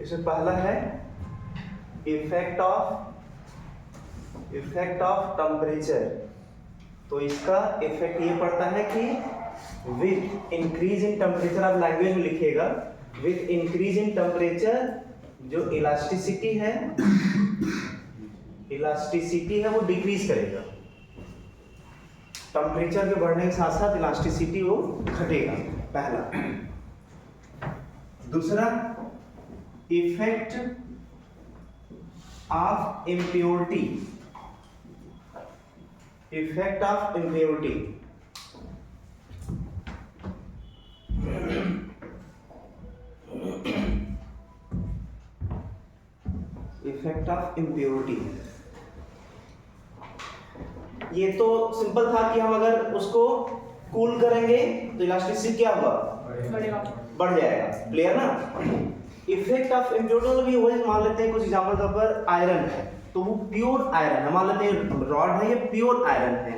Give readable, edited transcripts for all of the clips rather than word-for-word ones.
इसमें पहला है इफेक्ट ऑफ टेम्परेचर। तो इसका इफेक्ट ये पड़ता है कि विथ इंक्रीज इन टेम्परेचर, आप लैंग्वेज में लिखिएगा, विथ इंक्रीज इन टेम्परेचर जो इलास्टिसिटी है वो डिक्रीज करेगा। टेम्परेचर के बढ़ने के साथ साथ इलास्टिसिटी वो घटेगा, पहला। दूसरा, effect of impurity. Effect of impurity, effect of impurity. ये तो सिंपल था कि हम अगर उसको कूल करेंगे तो इलास्टिसिटी क्या होगा, बढ़ जाएगा। क्लियर ना? इफेक्ट ऑफ इम्प्योरिटी मतलब ये वही, मान लेते हैं कुछ एग्जांपल के पर आयरन है तो वो प्योर आयरन है, मान लेते हैं रॉड है ये प्योर आयरन है।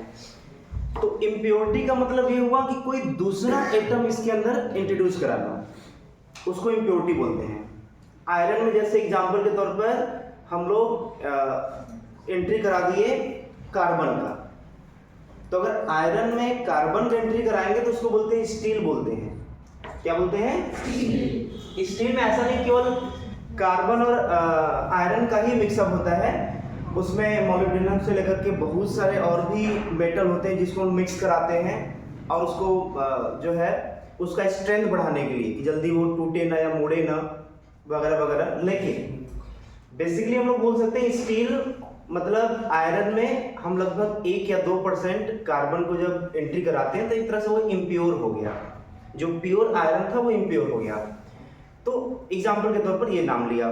तो इम्प्योरिटी का मतलब ये हुआ कि कोई दूसरा एटम इसके अंदर इंट्रोड्यूस कराना, उसको इम्प्योरिटी बोलते हैं। आयरन में जैसे एग्जांपल के तौर पर हम लोग एंट्री करा दिए कार्बन का, तो अगर आयरन में कार्बन का एंट्री कराएंगे तो उसको बोलते हैं स्टील बोलते हैं। क्या बोलते हैं? स्टील में ऐसा नहीं केवल कार्बन और आयरन का ही मिक्सअप होता है, उसमें मोलिब्डेनम से लेकर के बहुत सारे और भी मेटल होते हैं जिसको हम मिक्स कराते हैं और उसको जो है उसका स्ट्रेंथ बढ़ाने के लिए कि जल्दी वो टूटे ना या मुड़े ना वगैरह वगैरह। लेकिन बेसिकली हम लोग बोल सकते हैं स्टील मतलब आयरन में हम लगभग 1 या 2% कार्बन को जब एंट्री कराते हैं तो एक तरह से वो इम्प्योर हो गया, जो प्योर आयरन था वो इम्प्योर हो गया। तो एग्जाम्पल के तौर पर ये नाम लिया।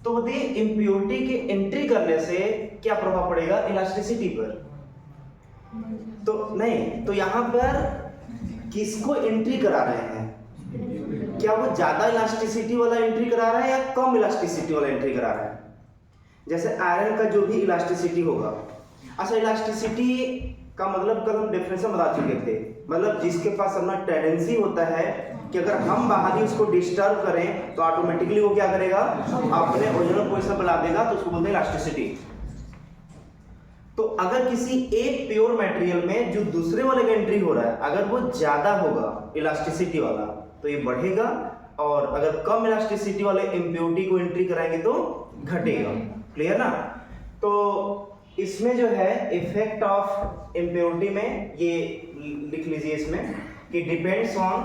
तो बताइए इम्प्योरिटी के एंट्री करने से क्या प्रभाव पड़ेगा इलास्टिसिटी पर? तो नहीं, तो यहाँ पर किसको एंट्री करा रहे हैं? क्या वो ज्यादा इलास्टिसिटी वाला एंट्री करा रहा है या कम इलास्टिसिटी वाला एंट्री करा रहा है? जैसे आयरन का जो भी इलास्टिसिटी होगा, अच्छा इलास्टिसिटी का मतलब कल हम डेफिनेशन बता चुके थे, मतलब जिसके पास अपना टेंडेंसी होता है कि अगर हम बाहरी उसको डिस्टर्ब करें तो ऑटोमेटिकली वो क्या करेगा, अपने ओरिजिनल पोजीशन पर ला देगा, तो उसको बोलते हैं इलास्टिसिटी। तो अगर किसी एक प्योर मटेरियल में जो दूसरे वाले का एंट्री हो रहा है अगर वो ज्यादा होगा इलास्टिसिटी वाला तो ये बढ़ेगा, और अगर कम इलास्टिसिटी वाले इम्प्योरिटी को एंट्री कराएंगे तो घटेगा। क्लियर ना? तो इसमें जो है इफेक्ट ऑफ इम्प्योरिटी में ये लिख लीजिए इसमें कि depends on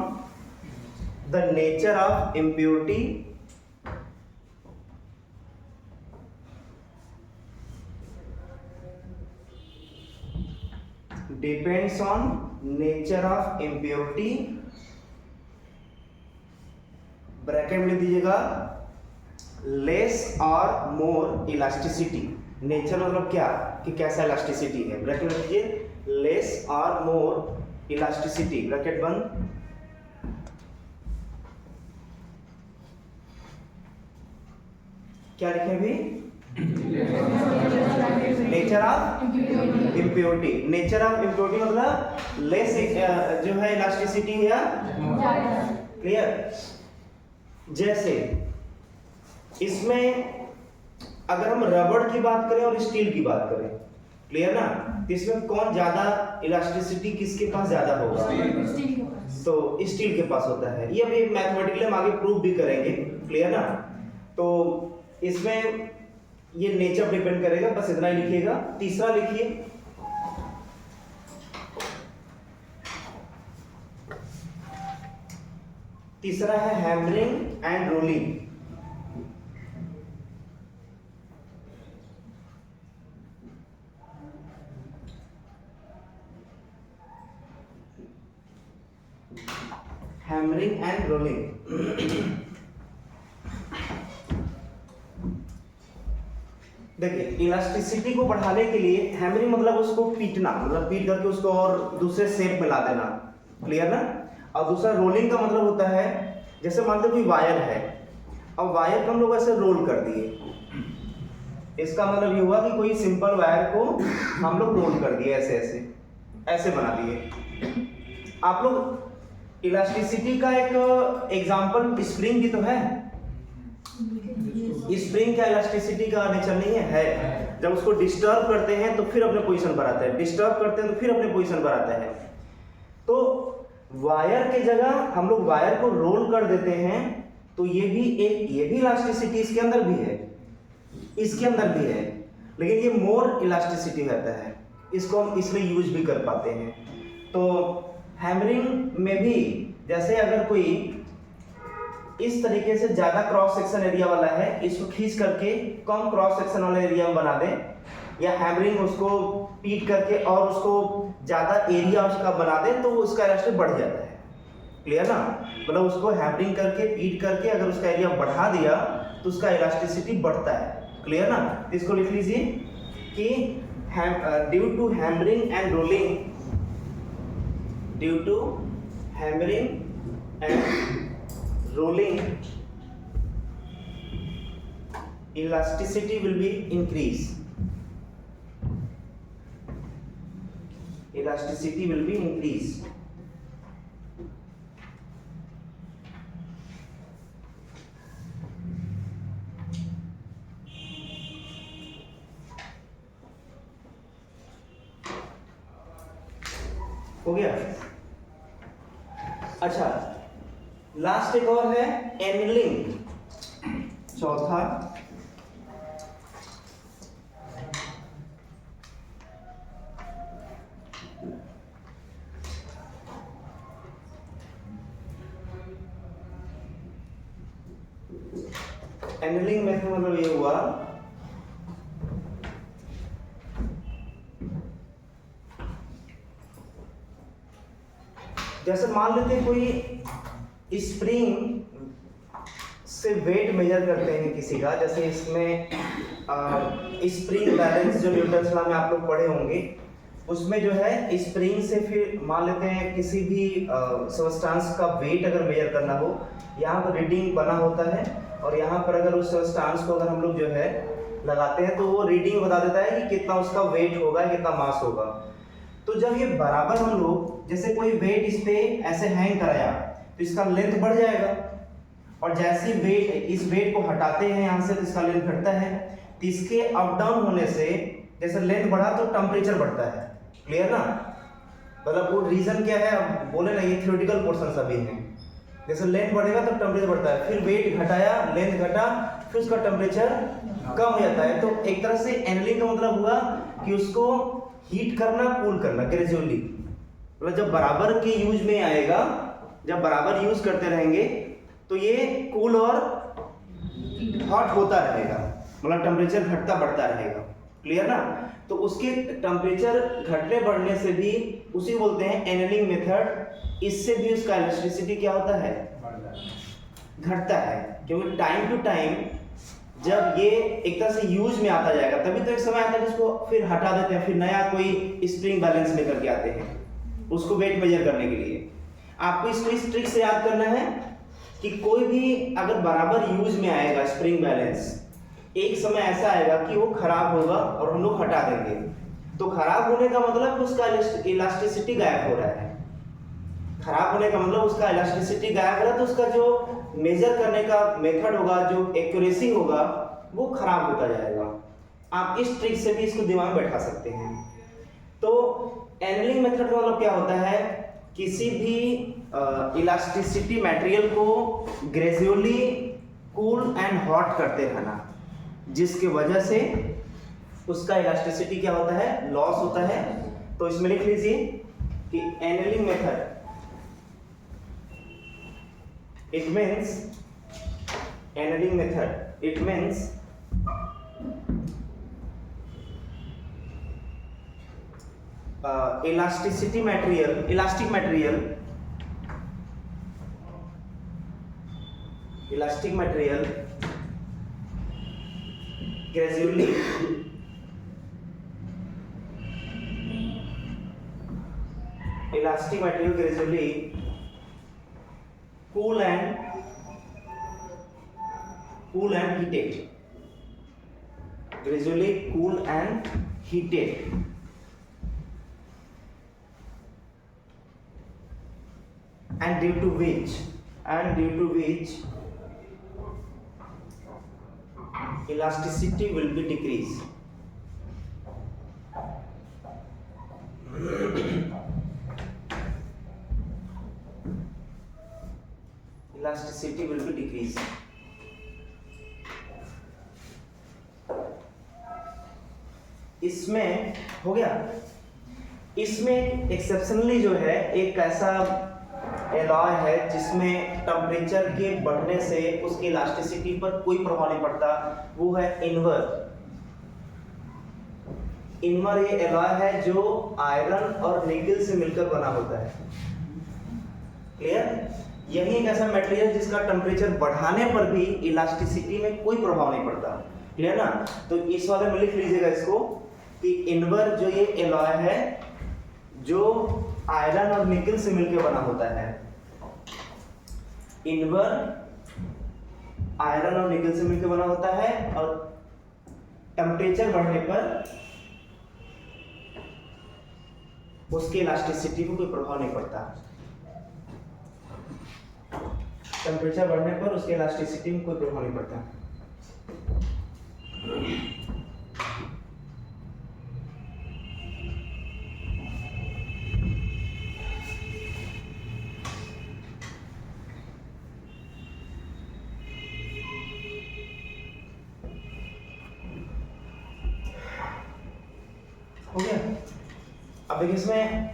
the nature of impurity depends on nature of impurity, bracket में लिख दीजिएगा लेस और मोर इलास्टिसिटी। नेचर मतलब क्या कि कैसा इलास्टिसिटी है, ब्रैकेट में लीजिए लेस और मोर इलास्टिसिटी, ब्रैकेट बंद। क्या लिखे अभी? Nature of impurity. Nature of impurity मतलब लेस जो है इलास्टिसिटी है या क्लियर। जैसे इसमें अगर हम रबड़ की बात करें और स्टील की बात करें, क्लियर ना, तो इसमें कौन ज्यादा इलास्टिसिटी किसके पास ज्यादा होगा? तो स्टील के पास होता है। ये अभी मैथमेटिकली हम आगे प्रूव भी करेंगे। क्लियर ना? तो इसमें ये नेचर डिपेंड करेगा, बस इतना ही लिखिएगा। तीसरा लिखिए तीसरा है hammering and rolling. Hammering and rolling देखिए इलास्टिसिटी को बढ़ाने के लिए हैमरिंग मतलब उसको पीटना, मतलब पीट करके उसको और दूसरे शेप में ला देना। क्लियर ना? और दूसरा रोलिंग का मतलब होता है जैसे मान लो कोई वायर है और वायर को हम लोग ऐसे रोल कर दिए, इसका मतलब ये हुआ कि कोई सिंपल वायर को हम लोग रोल कर दिए, ऐसे ऐसे ऐसे बना दिए। आप लोग इलास्टिसिटी का एक एग्जांपल स्प्रिंग की तो है। स्प्रिंग का इलास्टिसिटी का नेचर नहीं है, जब उसको डिस्टर्ब करते हैं तो फिर अपने पोजीशन पर आता है, डिस्टर्ब करते हैं तो फिर अपने पोजीशन पर आता है। तो वायर की जगह हम लोग वायर को रोल कर देते हैं, तो ये भी इलास्टिसिटी इसके अंदर भी है, इसके अंदर भी है, लेकिन ये मोर इलास्टिसिटी रहता है, इसको हम इसलिए यूज भी कर पाते हैं। तो हैमरिंग में भी जैसे अगर कोई इस तरीके से ज्यादा क्रॉस सेक्शन एरिया वाला है, इसको खींच करके कम क्रॉस सेक्शन वाला एरिया में बना दे, या हैमरिंग उसको पीट करके और उसको ज्यादा एरिया उसका बना दे, तो उसका इलास्टिक बढ़ जाता है। क्लियर ना? मतलब उसको हैमरिंग करके पीट करके अगर उसका एरिया बढ़ा दिया तो उसका इलास्टिसिटी बढ़ता है। क्लियर ना? इसको लिख लीजिए कि due to hammering and rolling, due to hammering and rolling, elasticity will be increase, elasticity will be increase। हो गया? अच्छा, लास्ट एक और है एनलिंग, चौथा। एनलिंग में मतलब ये हुआ जैसे मान लेते हैं कोई स्प्रिंग से वेट मेजर करते हैं किसी का, जैसे इसमें स्प्रिंग बैलेंस जो न्यूटन लॉ में आप लोग पढ़े होंगे, उसमें जो है स्प्रिंग से फिर मान लेते हैं किसी भी सबस्टांस का वेट अगर मेजर करना हो, यहाँ पर रीडिंग बना होता है और यहाँ पर अगर उस सबस्टांस को अगर हम लोग जो है लगाते हैं तो वो रीडिंग बता देता है कि कितना उसका वेट होगा, कितना मास होगा। तो जब ये बराबर हम लोग जैसे कोई वेट इस पे ऐसे हैंग कराया तो इसका लेंथ बढ़ जाएगा, और जैसे वेट इस वेट को हटाते हैं यहाँ से तो इसका लेंथ घटता है। तो इसके अप डाउन होने से जैसे लेंथ बढ़ा तो टेम्परेचर बढ़ता है। क्लियर ना? मतलब वो रीजन क्या है, अब बोले ना, ये थ्योरेटिकल पोर्शन सभी है। जैसे लेंथ बढ़ेगा तो टेम्परेचर बढ़ता है, फिर वेट घटाया, लेंथ घटा, फिर उसका टेम्परेचर कम हो जाता है। तो एक तरह से एनलिंग का मतलब हुआ कि उसको हीट करना, कूल करना ग्रेजुअली। मतलब जब बराबर के यूज में आएगा, जब बराबर यूज करते रहेंगे तो ये कूल और हॉट होता रहेगा, मतलब टेम्परेचर घटता बढ़ता रहेगा। क्लियर ना? तो उसके टेम्परेचर घटने बढ़ने से भी उसी बोलते हैं एनलिंग मेथड। इससे भी उसका इलास्टिसिटी क्या होता है, घटता है, क्योंकि टाइम टू टाइम जब ये एक तरह से यूज में आता जाएगा तभी तो एक समय आता है जिसको फिर हटा देते हैं, फिर नया कोई स्प्रिंग बैलेंस लेकर के आते हैं उसको वेट मेजर करने के लिए। आपको इसको इस ट्रिक से याद करना है कि कोई भी अगर बराबर यूज में आएगा स्प्रिंग बैलेंस, एक समय ऐसा आएगा कि वो खराब होगा और हम लोग हटा देंगे। तो खराब होने का मतलब उसका इलास्टिसिटी गायब हो रहा है। खराब होने का मतलब उसका इलास्टिसिटी गायब हो रहा है, तो उसका जो मेजर करने का मेथड होगा, जो एक्यूरेसी होगा, वो खराब होता जाएगा। आप इस ट्रिक से भी इसको दिमाग में बैठा सकते हैं। तो एनलिंग मेथड का मतलब क्या होता है, किसी भी इलास्टिसिटी मटेरियल को ग्रेजुअली कूल एंड हॉट करते रहना, जिसकी वजह से उसका इलास्टिसिटी क्या होता है, लॉस होता है। तो इसमें लिख लीजिए कि एनलिंग method it means annealing method, it means elastic material gradually cool and heated, gradually cool and heated. And due to which elasticity will be decreased. Elasticity will be decreased. इसमें हो गया। इसमें एक्सेप्शनली जो है एक ऐसा एलॉय है जिसमें टेम्परेचर के बढ़ने से उसकी इलास्टिसिटी पर कोई प्रभाव नहीं पड़ता, वो है इनवर। इनवर ये एलॉय है जो आयरन और निकल से मिलकर बना होता है। क्लियर? यही एक ऐसा मटेरियल जिसका टेम्परेचर बढ़ाने पर भी इलास्टिसिटी में कोई प्रभाव नहीं पड़ता। क्लियर ना? तो इस वाले में लिख लीजिएगा इसको कि इनवर जो ये एलॉय है जो आयरन और निकल से मिलकर बना होता है, इनवर आयरन और निकल से मिलकर बना होता है और टेम्परेचर बढ़ने पर उसकी इलास्टिसिटी को कोई प्रभाव नहीं पड़ता। टेम्परेचर बढ़ने पर उसकी इलास्टिसिटी में कोई प्रभाव नहीं पड़ता। हो गया? अब देखिए इसमें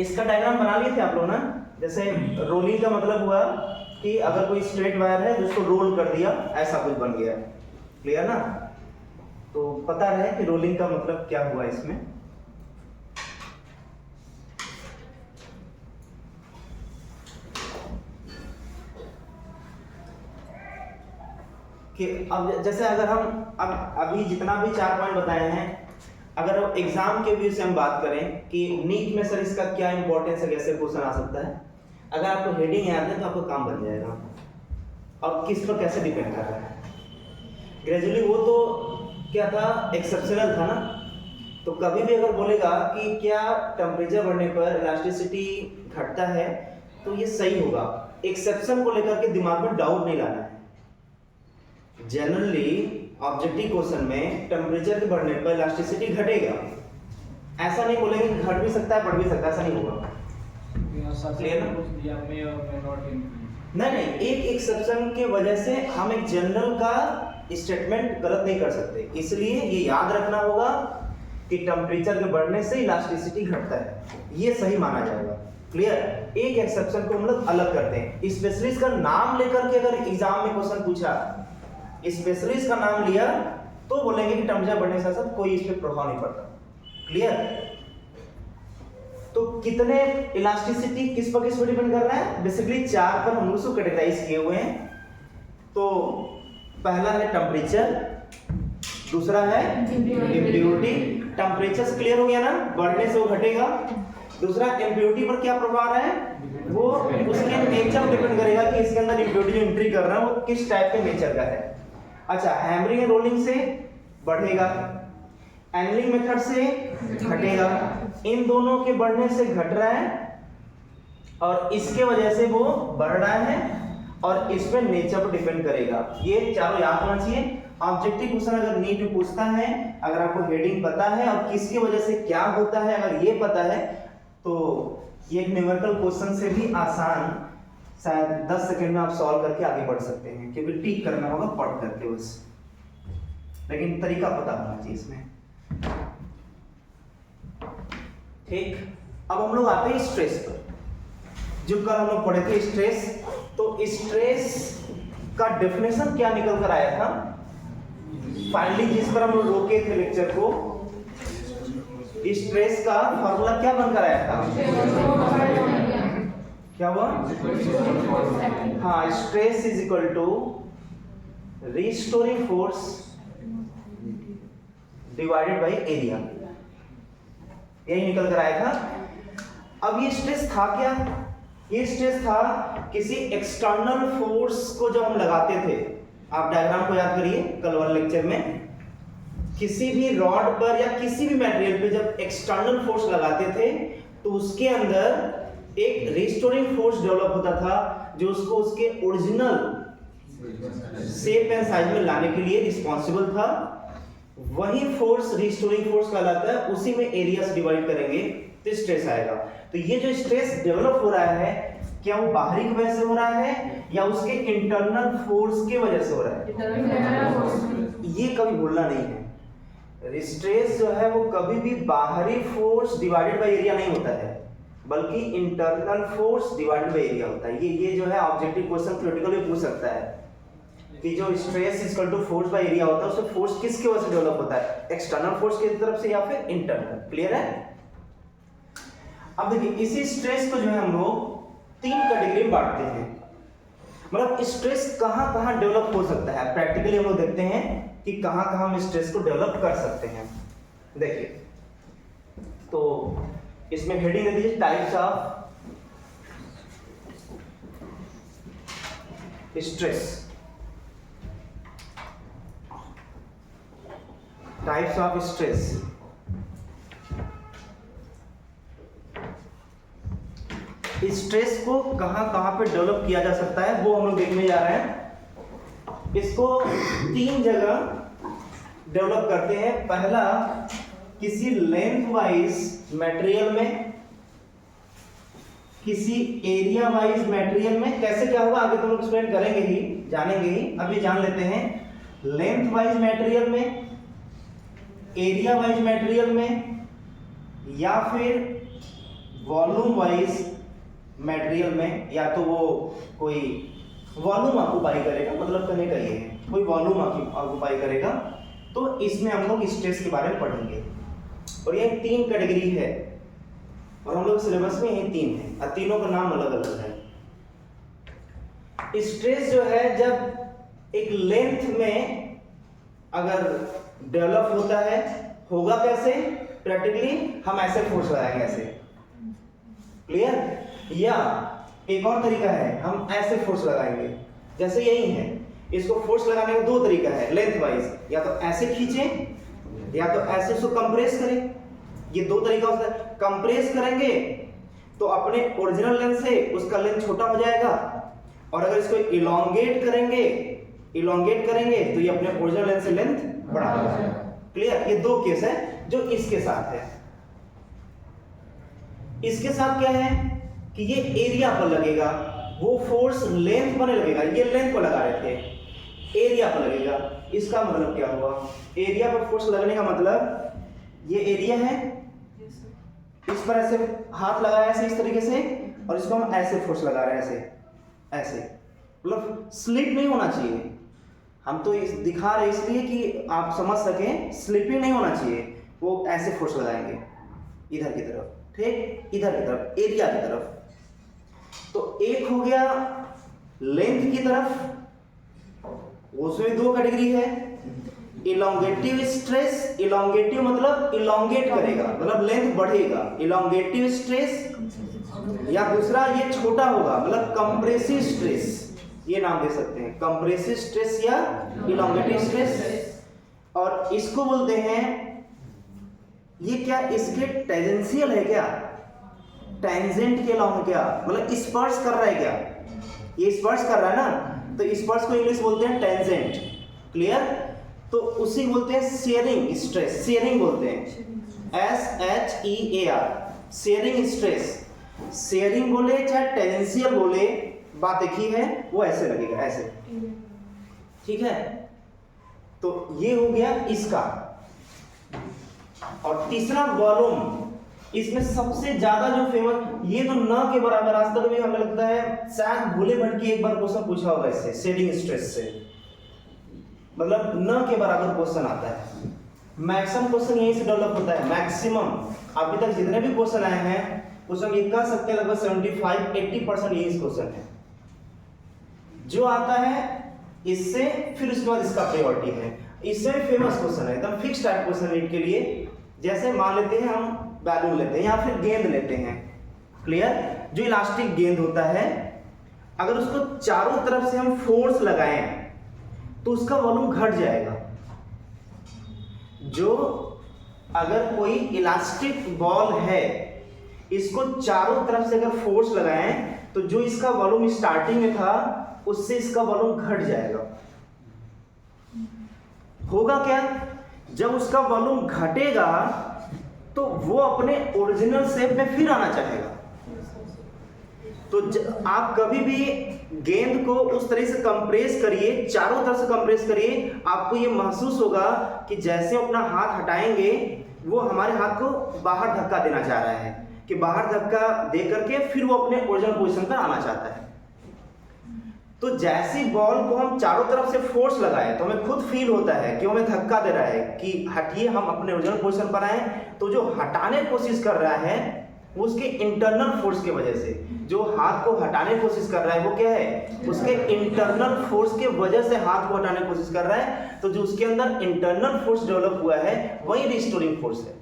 इसका डायग्राम बना लिए थे आप लोग ना। जैसे रोलिंग का मतलब हुआ कि अगर कोई स्ट्रेट वायर है जिसको रोल कर दिया, ऐसा कुछ बन गया। क्लियर ना? तो पता रहे कि रोलिंग का मतलब क्या हुआ इसमें। कि अब जैसे अगर हम अभी जितना भी 4 पॉइंट बताए हैं, अगर एग्जाम के व्यू से हम बात करें कि नीट में सर इसका क्या इंपॉर्टेंस है, कैसे क्वेश्चन आ सकता है, अगर आपको हेडिंग याद है तो आपको काम बन जाएगा। और किस पर कैसे डिपेंड कर रहा है। ग्रेजुअली वो तो क्या था, एक्सेप्शनल था ना। तो कभी भी अगर बोलेगा कि क्या टेम्परेचर बढ़ने पर इलास्टिसिटी घटता है, तो ये सही होगा। एक्सेप्शन को लेकर के दिमाग में डाउट नहीं लाना है। जनरली ऑब्जेक्टिव क्वेश्चन में टेम्परेचर के बढ़ने पर इलास्टिसिटी घटेगा, ऐसा नहीं बोलेंगे कि घट भी सकता है बढ़ भी सकता है, ऐसा नहीं होगा। क्लियर ना? नहीं, एक एक्सेप्शन के वजह से हम एक जनरल का स्टेटमेंट गलत नहीं कर सकते। इसलिए ये याद रखना होगा कि टेम्परेचर के बढ़ने से इलास्टिसिटी घटता है, ये सही माना जाएगा। क्लियर? एक एक्सेप्शन को मतलब अलग करते हैं। स्पेशलिस्ट का नाम लेकर के अगर एग्जाम में क्वेश्चन पूछा, स्पेशलिस्ट का नाम लिया, तो बोलेंगे कि टेम्परेचर बढ़ने से साथ कोई इस पर प्रभाव नहीं पड़ता। क्लियर? तो कितने इलास्टिसिटी किस पर डिपेंड कर रहा है? बेसिकली 4 पर हम लोग उसको कैटेगराइज किए हुए हैं। तो पहला है टेम्परेचर, दूसरा है इम्प्योरिटी। टेम्परेचर से क्लियर हो गया ना, बढ़ने से वो घटेगा। दूसरा इम्प्योरिटी पर क्या प्रभाव है, वो उसके नेचर पर डिपेंड करेगा कि इसके अंदर इम्प्योरिटी जो एंट्री कर रहा है वो किस टाइप के नेचर का है। अच्छा, हैमरिंग एंड रोलिंग से बढ़ेगा, एनलिंग मेथड से घटेगा। इन दोनों के बढ़ने से घट रहा है और इसके वजह से वो बढ़ रहा है और इस पे नेचर पर डिपेंड करेगा। ये चारों याद होना चाहिए। ऑब्जेक्टिव क्वेश्चन अगर नीट में पूछता है, अगर आपको हेडिंग पता है और किसकी वजह से क्या होता है अगर ये पता है, तो ये एक न्यूमेरिकल क्वेश्चन से भी आसान शायद 10 सेकंड में आप सॉल्व करके आगे बढ़ सकते हैं, क्योंकि टिक करना होगा पढ़ करके बस, लेकिन तरीका पता होना चाहिए इसमें। ठीक, अब हम लोग आते हैं स्ट्रेस पर। जो कल हम लोग पढ़े थे स्ट्रेस, तो स्ट्रेस का डेफिनेशन क्या निकल कर आया था फाइनली, जिस पर हम लोग रोके थे लेक्चर को। स्ट्रेस का फॉर्मूला क्या बनकर आया था, क्या हुआ? हाँ, stress is equal to restoring force divided by area, यही निकल कर आया था। अब ये स्ट्रेस था क्या? ये स्ट्रेस था किसी एक्सटर्नल फोर्स को जब हम लगाते थे, आप डायग्राम को याद करिए कल वाले लेक्चर में। किसी भी रॉड पर या किसी भी मटेरियल पे जब एक्सटर्नल फोर्स लगाते थे तो उसके अंदर एक रिस्टोरिंग फोर्स डेवलप होता था जो उसको उसके ओरिजिनल शेप एंड साइज में लाने के लिए रिस्पॉन्सिबल था। वही फोर्स रिस्टोरिंग फोर्स कहलाता है। उसी में एरिया से डिवाइड करेंगे तो स्ट्रेस आएगा। तो ये जो स्ट्रेस डेवलप हो रहा है क्या वो बाहरी की वजह से हो रहा है या उसके इंटरनल फोर्स की वजह से हो रहा है? ये कभी भूलना नहीं है। स्ट्रेस जो है वो कभी भी बाहरी फोर्स डिवाइडेड बाय एरिया नहीं होता है, बल्कि internal force divided by area होता है। ये जो है ऑब्जेक्टिव क्वेश्चन थ्योरेटिकली पूछ सकता है कि जो stress equal to force by area होता है उसमें फोर्स किसकी वजह से डेवलप होता है, एक्सटर्नल फोर्स की तरफ से या फिर इंटरनल। क्लियर है? अब देखिए इसी स्ट्रेस को जो है हम लोग 3 कैटेगरी में बांटते हैं। मतलब स्ट्रेस कहां कहां डेवलप हो सकता है, प्रैक्टिकली हम लोग देखते हैं कि कहां कहां हम स्ट्रेस को डेवलप कर सकते हैं। देखिए तो इसमें हेडिंग दे दीजिए types of stress. Types of stress. Stress को कहां कहां पे डेवलप किया जा सकता है वो हम लोग देखने जा रहे हैं। इसको 3 जगह डेवलप करते हैं। पहला किसी लेंथ वाइज मटेरियल में, किसी एरिया वाइज मटेरियल में। कैसे क्या होगा आगे तो लोग एक्सप्लेन करेंगे ही, जानेंगे ही, अभी जान लेते हैं। लेंथ वाइज मटेरियल में, एरिया वाइज मटेरियल में, या फिर वॉल्यूम वाइज मटेरियल में। या तो वो कोई वॉल्यूम ऑक्यूपाई करेगा, मतलब कहने का ये है कोई वॉल्यूम ऑक्यूपाई करेगा। तो इसमें हम लोग स्ट्रेस के बारे में पढ़ेंगे और ये 3 कैटेगरी है और हम लोग सिलेबस में ये 3 है और तीनों का नाम अलग अलग है। स्ट्रेस जो है जब एक लेंथ में अगर डेवलप होता है, होगा कैसे? प्रैक्टिकली हम ऐसे फोर्स लगाएंगे, ऐसे। क्लियर? या एक और तरीका है, हम ऐसे फोर्स लगाएंगे जैसे यही है। इसको फोर्स लगाने का 2 तरीका है लेंथ वाइज, या तो ऐसे खींचें या तो ऐसे उसको कंप्रेस करें। ये 2 तरीका होता है। कंप्रेस करेंगे तो अपने ओरिजिनल लेंथ से उसका लेंथ छोटा हो जाएगा, और अगर इसको इलोंगेट करेंगे तो ये अपने ओरिजिनल लेंथ से लेंथ बढ़ा हो जाएगा। क्लियर? ये 2 केस है जो इसके साथ है। इसके साथ क्या है कि ये एरिया पर लगेगा, वो फोर्स लेंथ पर लगेगा। ये लेंथ पर लगा रहे थे, एरिया पर लगेगा। इसका मतलब क्या हुआ? एरिया पर फोर्स लगने का मतलब ये एरिया है, इस पर ऐसे हाथ लगाया ऐसे इस तरीके से, और इसको हम ऐसे फोर्स लगा रहे हैं, ऐसे ऐसे। मतलब स्लिप नहीं होना चाहिए। हम तो दिखा रहे इसलिए कि आप समझ सकें, स्लिपिंग नहीं होना चाहिए। वो ऐसे फोर्स लगाएंगे इधर की तरफ, ठीक, इधर की तरफ, एरिया की तरफ। तो एक हो गया लेंथ की तरफ, उसमें 2 कैटेगरी है। इलोंगेटिव स्ट्रेस, इलोंगेटिव मतलब इलोंगेट करेगा, मतलब लेंथ बढ़ेगा, इलोंगेटिव स्ट्रेस। या दूसरा ये छोटा होगा, मतलब कंप्रेसिव स्ट्रेस, ये नाम दे सकते हैं, कंप्रेसिव स्ट्रेस या इलोंगेटिव स्ट्रेस। और इसको बोलते हैं, ये क्या इसके टेंजेंशियल है क्या, टेंजेंट के अलावा क्या, मतलब स्पर्श कर रहा है क्या, ये स्पर्श कर रहा है ना, तो स्पर्श को इंग्लिश बोलते हैं टेंजेंट। क्लियर? तो उसी बोलते हैं शेयरिंग स्ट्रेस, शेयरिंग बोलते हैं, SHEAR, शेयरिंग स्ट्रेस। शेयरिंग बोले चाहे टेंजेंशियल बोले, बात एक ही है, वो ऐसे लगेगा, ऐसे। ठीक है? तो ये हो गया इसका। और तीसरा वॉल्यूम, इसमें सबसे ज्यादा जो फेमस, ये तो न के बराबर, आज तक भी हमें लगता है शायद भूले भटके एक बार क्वेश्चन पूछा होगा इससे, शेडिंग स्ट्रेस से, मतलब न के बराबर क्वेश्चन आता है। मैक्सिमम क्वेश्चन यहीं से डेवलप होता है, मैक्सिमम अभी तक जितने भी क्वेश्चन आए हैं उसमें ये कह सकते हैं लगभग 75-80% यही क्वेश्चन है जो आता है इससे। फिर उसके बाद इसका प्रायोरिटी है, इससे फेमस क्वेश्चन है, एकदम फिक्स टाइप क्वेश्चन रीड के लिए। जैसे मान लेते हैं हम बैलून लेते हैं या फिर गेंद लेते हैं, क्लियर, जो इलास्टिक गेंद होता है, अगर उसको चारों तरफ से हम फोर्स लगाएं तो उसका वॉल्यूम घट जाएगा। जो अगर कोई इलास्टिक बॉल है, इसको चारों तरफ से अगर फोर्स लगाएं तो जो इसका वॉल्यूम स्टार्टिंग में था उससे इसका वॉल्यूम घट जाएगा। होगा क्या, जब उसका वॉल्यूम घटेगा तो वो अपने ओरिजिनल शेप में फिर आना चाहेगा। तो आप कभी भी गेंद को उस तरह से कंप्रेस करिए, चारों तरफ से कंप्रेस करिए, आपको ये महसूस होगा कि जैसे अपना हाथ हटाएंगे वो हमारे हाथ को बाहर धक्का देना चाह रहा है, कि बाहर धक्का दे करके फिर वो अपने ओरिजिनल पोजीशन पर आना चाहता है। तो जैसी बॉल को हम चारों तरफ से फोर्स लगाए तो हमें खुद फील होता है कि वो हमें धक्का दे रहा है कि हटिए, हम अपने ओरिजिनल पोजीशन पर आए। तो जो हटाने की कोशिश कर रहा है वो उसके इंटरनल फोर्स की वजह से, जो हाथ को हटाने की कोशिश कर रहा है वो क्या है, उसके इंटरनल फोर्स के वजह से हाथ को हटाने की कोशिश कर रहा है। तो जो उसके अंदर इंटरनल फोर्स डेवलप हुआ है वही रिस्टोरिंग फोर्स है।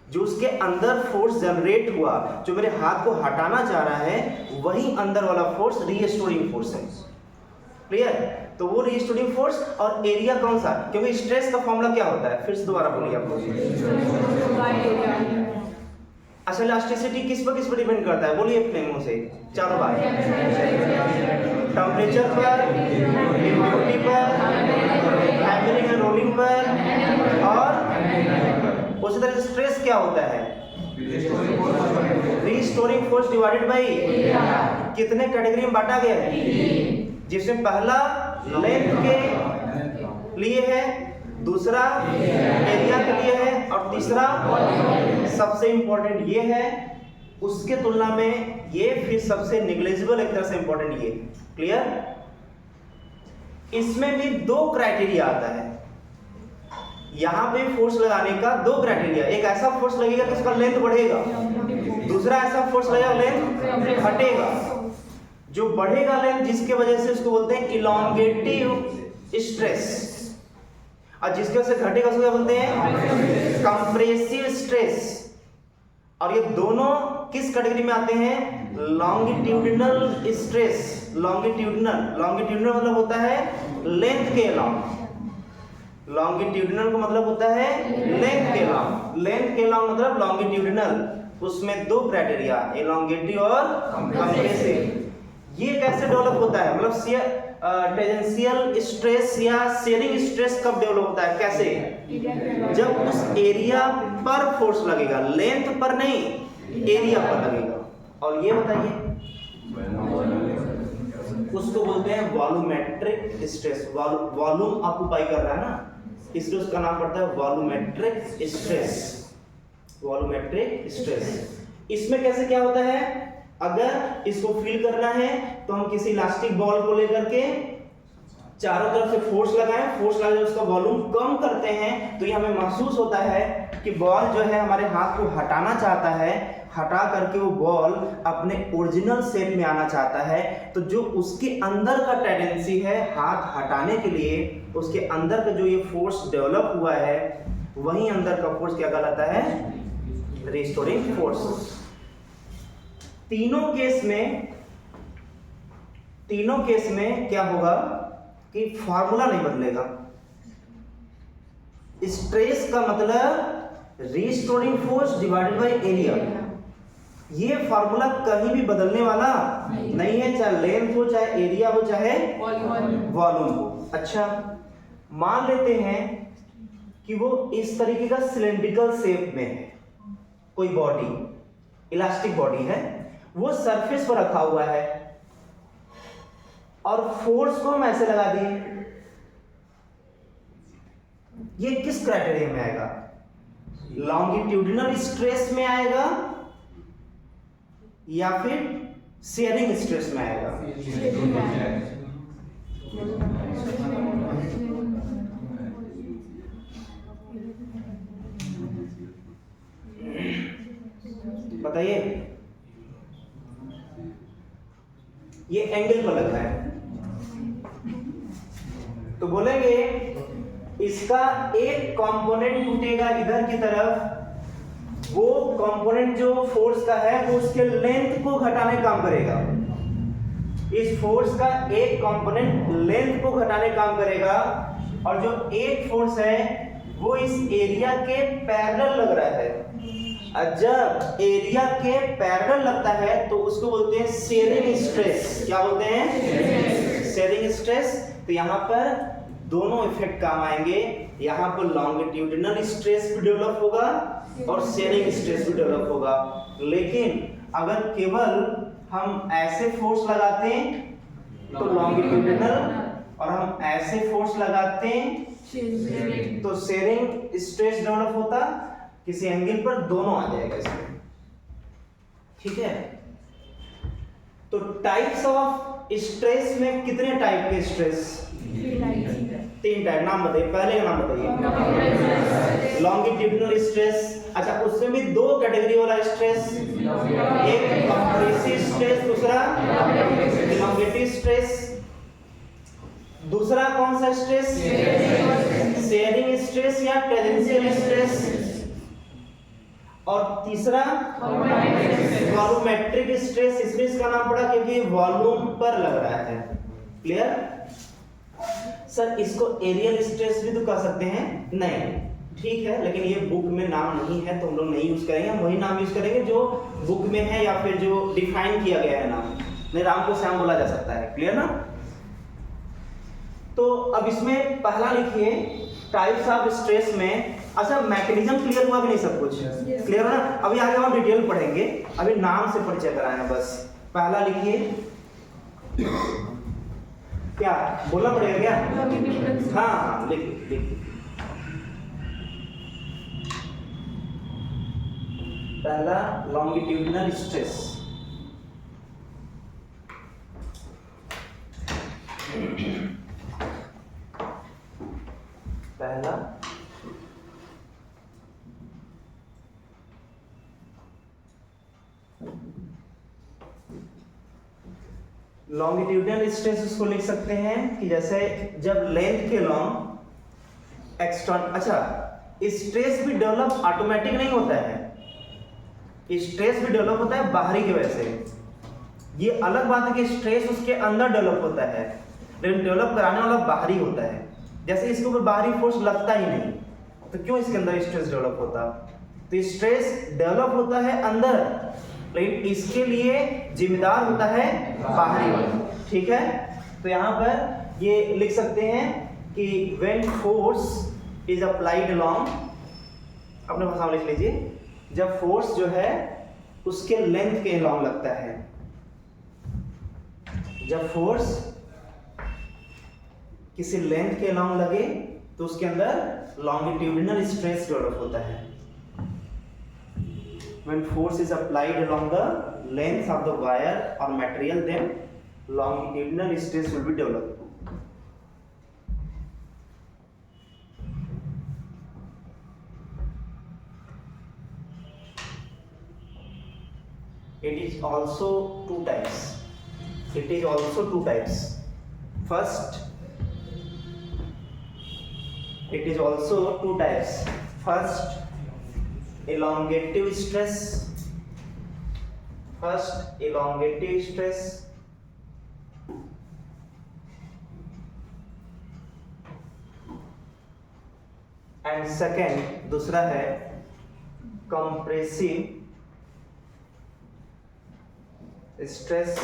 जो उसके अंदर फोर्स जनरेट हुआ, जो मेरे हाथ को हटाना चाह रहा है, वही अंदर वाला फोर्स रीस्टोरिंग फोर्स है। क्लियर? तो वो रीस्टोरिंग फोर्स और एरिया कौन सा, क्योंकि स्ट्रेस का फॉर्मूला क्या होता है, फिर से दोबारा बोलिए आप लोग। अच्छा, इलास्टिसिटी किस पर डिपेंड करता है, बोलिए अपने मुंह से चारों बार। टेम्परेचर पर, ह्यूमिडिटी पर, हैमरिंग एंड रोलिंग पर, और उसी तरह स्ट्रेस क्या होता है, रीस्टोरिंग फोर्स डिवाइडेड बाई कितने कैटेगरी में बांटा गया है, जिसमें पहला लेंथ के लिए है, दूसरा एरिया के लिए है, और तीसरा सबसे इंपॉर्टेंट ये है, उसके तुलना में ये फिर सबसे निग्लेजिबल एक तरह से इंपॉर्टेंट ये। क्लियर? इसमें भी दो क्राइटेरिया आता है। यहां पे फोर्स लगाने का दो क्राइटेरिया, एक ऐसा फोर्स लगेगा कि उसका लेंथ बढ़ेगा, दूसरा ऐसा फोर्स लगेगा लेंथ घटेगा। जो बढ़ेगा लेंथ, जिसके वजह से उसको बोलते हैं इलोंगेटिव स्ट्रेस, और जिसके वजह से घटेगा उसको क्या बोलते हैं, कंप्रेसिव स्ट्रेस। और ये दोनों किस कैटेगरी में आते हैं, लॉन्गिट्यूडिनल स्ट्रेस। लॉन्गिट्यूडिनल मतलब होता है लेंथ के अलाउंग, लॉन्गिट्यूडिनल का मतलब होता है लेंथ के अलाउंग, लेंथ के अलाउंग मतलब लॉन्गिट्यूडिनल। उसमें दो क्राइटेरिया, एलोंगेटिव और कंप्रेसिव। ये कैसे डेवलप होता है, मतलब टेंजेंशियल स्ट्रेस या शेयरिंग स्ट्रेस कब डेवलप होता है, कैसे, जब उस एरिया पर फोर्स लगेगा, लेंथ पर नहीं, एरिया पर लगेगा। और ये बताइए, उसको बोलते हैं वॉल्यूमेट्रिक स्ट्रेस। वॉल्यूम ऑक्यूपाई कर रहा है ना, इसलिए उसका नाम पड़ता है वॉल्यूमेट्रिक स्ट्रेस। Volumetric stress. इसमें कैसे क्या होता है, अगर इसको फील करना है तो हम किसी इलास्टिक बॉल को लेकर के चारों तरफ से फोर्स लगाएं, फोर्स लगा उसका वॉल्यूम कम करते हैं, तो ये हमें महसूस होता है कि बॉल जो है हमारे हाथ को हटाना चाहता है, हटा करके वो बॉल अपने ओरिजिनल शेप में आना चाहता है। तो जो उसके अंदर का टेंडेंसी है हाथ हटाने के लिए, उसके अंदर का जो ये फोर्स डेवलप हुआ है, वही अंदर का फोर्स क्या कहलाता है, रिस्टोरिंग फोर्स। तीनों केस में क्या होगा कि फार्मूला नहीं बदलेगा। स्ट्रेस का मतलब restoring force divided by area, ये फार्मूला कहीं भी बदलने वाला नहीं है, चाहे लेंथ हो, चाहे एरिया हो, चाहे वॉल्यूम हो। अच्छा, मान लेते हैं कि वो इस तरीके का सिलेंड्रिकल शेप में है, कोई बॉडी, इलास्टिक बॉडी है, वो सरफेस पर रखा हुआ है और फोर्स को हम ऐसे लगा दिए। ये किस क्राइटेरिया में आएगा, लॉन्गिट्यूडिनल स्ट्रेस में आएगा या फिर शेयरिंग स्ट्रेस में आएगा? बताइए, ये एंगल पर लग रहा है तो बोलेंगे इसका एक कंपोनेंट टूटेगा इधर की तरफ, वो कंपोनेंट जो फोर्स का है वो उसके लेंथ को घटाने का काम करेगा। इस फोर्स का एक कंपोनेंट लेंथ को घटाने का काम करेगा, और जो एक फोर्स है वो इस एरिया के पैरेलल लग रहा है। और जब एरिया के पैरेलल लगता है तो उसको बोलते हैं शेयरिंग स्ट्रेस। क्या बोलते हैं? Sharing stress. तो यहाँ पर दोनों इफेक्ट काम आएंगे। यहाँ पर लॉन्गिट्यूडिनल स्ट्रेस भी डेवलप होगा और शेयरिंग स्ट्रेस भी डेवलप होगा। लेकिन अगर केवल हम ऐसे फोर्स लगाते हैं तो लॉन्गिट्यूडिनल, और हम ऐसे फोर्स लगाते हैं तो शेयरिंग स्ट्रेस डेवलप होता, किसी एंगल पर दोनों आ जाएगा इसमें। ठीक है। तो टाइप्स ऑफ स्ट्रेस में कितने टाइप के स्ट्रेस? 3 टाइप। नाम बताइए, पहले का नाम बताइए। Longitudinal stress. अच्छा, उसमें भी 2 कैटेगरी वाला स्ट्रेस, एक कंप्रेसिव स्ट्रेस, दूसरा इलॉन्गेटिव स्ट्रेस। दूसरा कौन सा स्ट्रेस? शेयरिंग स्ट्रेस या टेंजेंशियल स्ट्रेस। और तीसरा वॉल्यूमेट्रिक स्ट्रेस। इसलिए इसका नाम पड़ा क्योंकि वॉल्यूम पर लग रहा है। क्लियर? सर इसको एरियल स्ट्रेस भी तो कह सकते हैं? नहीं, ठीक है, लेकिन ये बुक में नाम नहीं है तो हम लोग नहीं यूज करेंगे। हम वही नाम यूज करेंगे जो बुक में है या फिर जो डिफाइन किया गया है नाम। नहीं, राम को श्याम बोला जा सकता है। क्लियर ना? तो अब इसमें पहला लिखिए टाइप्स ऑफ स्ट्रेस में। अच्छा, मैकेनिज्म क्लियर हुआ कि नहीं? सब कुछ क्लियर है ना? अभी आगे हम डिटेल पढ़ेंगे, अभी नाम से परिचय कराएं बस। पहला लिखिए, क्या बोलना पड़ेगा क्या? हाँ, लिखिए। पहला लॉन्गिट्यूडिनल स्ट्रेस। पहला लॉन्गिट्यूडिनल स्ट्रेस उसको लिख सकते हैं कि जैसे जब लेंथ के लॉन्ग एक्सटर्नल। अच्छा, स्ट्रेस भी डेवलप ऑटोमेटिक नहीं होता है, स्ट्रेस भी डेवलप होता है बाहरी की वजह से। ये अलग बात है कि स्ट्रेस उसके अंदर डेवलप होता है, लेकिन डेवलप कराने वाला बाहरी होता है। जैसे इसके ऊपर बाहरी फोर्स लगता ही नहीं, तो क्यों इसके अंदर स्ट्रेस डेवलप होता? तो स्ट्रेस डेवलप होता है अंदर, लेकिन इसके लिए जिम्मेदार होता है बाहरी वाला। ठीक है। तो यहाँ पर ये लिख सकते हैं कि when force is applied along, अपने भाषा में लिख लीजिए, जब फोर्स जो है उसके लेंथ के अलोंग लगता है। जब फोर्स किसी लेंथ के अलोंग लगे तो उसके अंदर लॉन्गिट्यूडिनल स्ट्रेस डेवलप होता है। When force is applied along the length of the wire or material, then longitudinal stress will be developed. It is also two types. It is also two types. First, it is also two types. First, elongative stress. First, elongative stress. And second, दूसरा है compressive stress.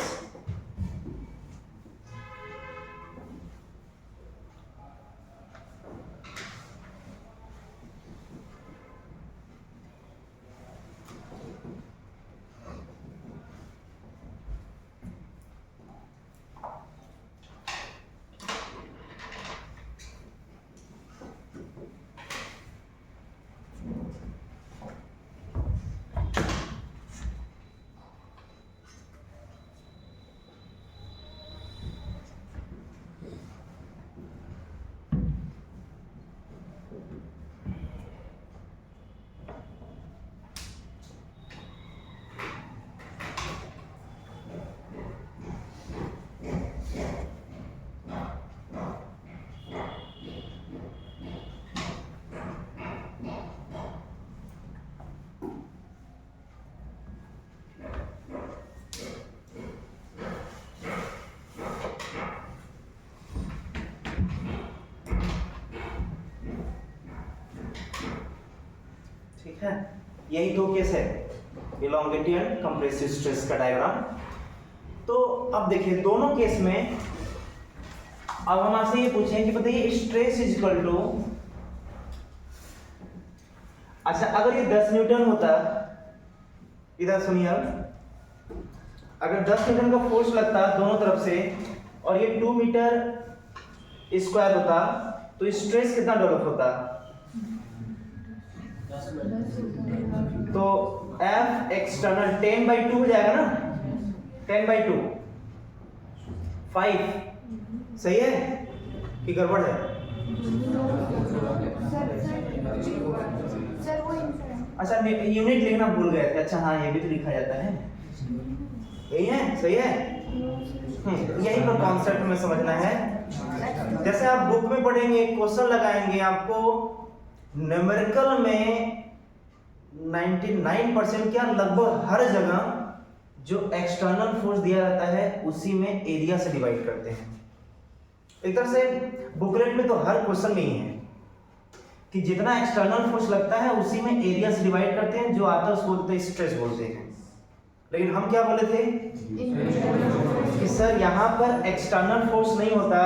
ठीक है, यही दो case है, elongated and compressive stress का diagram. तो अब देखिए दोनों केस में अब हम आपसे ये पूछें कि बताइए स्ट्रेस इज इक्वल टू, अच्छा अगर ये 10 न्यूटन होता, इधर सुनिए, अगर 10 न्यूटन का फोर्स लगता दोनों तरफ से और ये 2 मीटर स्क्वायर होता तो स्ट्रेस कितना डेवलप होता? तो F एक्सटर्नल 10/2 हो जाएगा ना, 10/2 5, सही है कि गड़बड़ है? अच्छा यूनिट लिखना भूल गए थे, अच्छा हाँ ये भी तो लिखा जाता है, यही है, सही है। यही पर कॉन्सेप्ट में समझना है। जैसे आप बुक में पढ़ेंगे, क्वेश्चन लगाएंगे, आपको न्यूमेरिकल में 99% क्या लगभग हर जगह जो एक्सटर्नल फोर्स दिया जाता है उसी में एरिया से डिवाइड करते हैं। एक तरह से बुकलेट में तो हर क्वेश्चन में ही है कि जितना एक्सटर्नल फोर्स लगता है उसी में एरिया से डिवाइड करते हैं, जो आता है उसको बोलते हैं स्ट्रेस बोलते हैं। लेकिन हम क्या बोले थे कि सर यहाँ पर एक्सटर्नल फोर्स नहीं होता,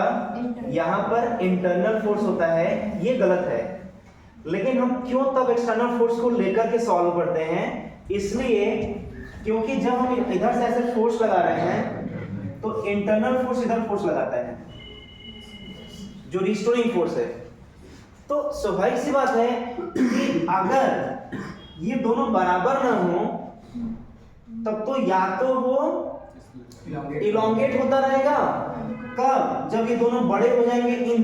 यहाँ पर इंटरनल फोर्स होता है, ये गलत है। लेकिन हम क्यों तब एक्सटर्नल फोर्स को लेकर के सॉल्व करते हैं? इसलिए क्योंकि जब हम इधर से ऐसे फोर्स लगा रहे हैं तो इंटरनल फोर्स इधर फोर्स लगाता है जो रिस्टोरिंग फोर्स है। तो स्वाभाविक सी बात है कि अगर ये दोनों बराबर ना हो तब तो या तो वो इलोंगेट होता रहेगा, कब? जब ये दोनों बड़े हो जाएंगे इन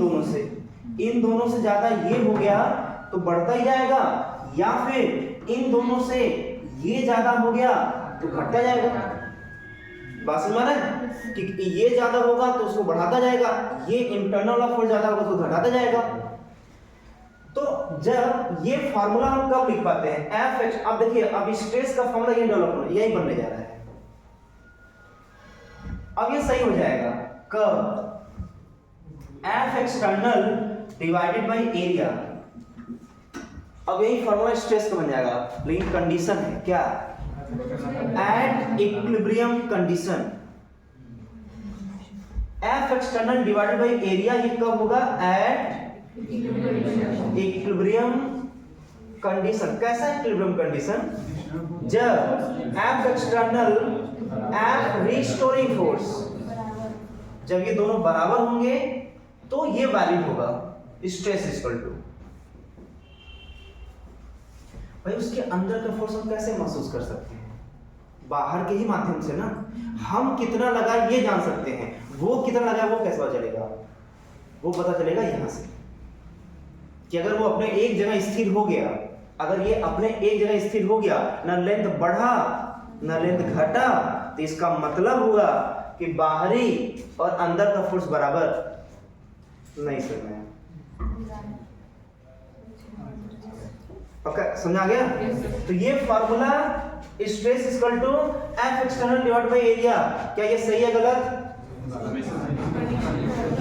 दोनों से ज्यादा ये हो गया तो बढ़ता ही जाएगा, या फिर इन दोनों से ये ज्यादा हो गया तो घटता जाएगा। बात समझ रहे हैं कि ये ज्यादा होगा तो उसको बढ़ाता जाएगा, ये इंटरनल फोर्स ज्यादा होगा तो घटाता जाएगा। तो जब ये फार्मूला हम कब लिख पाते हैं? एफ एक्स, अब देखिए अब स्ट्रेस का फार्मूला ये डेवलप होना, यही बनने जा रहा है। अब ये सही हो जाएगा कब? F external divided by area. अब यही फार्मूला स्ट्रेस का बन जाएगा, लेकिन कंडीशन है क्या? Eight equilibrium condition. F external divided by area ये कब होगा? Eight equilibrium condition. कैसा इक्विलिब्रियम कंडीशन? जब F external F restoring force, जब ये दोनों बराबर होंगे तो ये वैलिड होगा स्ट्रेस इक्वल टू। भाई उसके अंदर का फोर्स हम कैसे महसूस कर सकते हैं? बाहर के ही माध्यम से ना। हम कितना लगा ये जान सकते हैं, वो कितना लगा वो कैसे पता चलेगा? वो पता चलेगा यहां से कि अगर वो अपने एक जगह स्थिर हो गया, अगर ये अपने एक जगह स्थिर हो गया, ना लेंथ बढ़ा ना लेंथ घटा, तो इसका मतलब हुआ कि बाहरी और अंदर का फोर्स बराबर नहीं समझ में। पक्का समझ आ गया? तो ये formula stress equal to F external divide by area, क्या ये सही है गलत?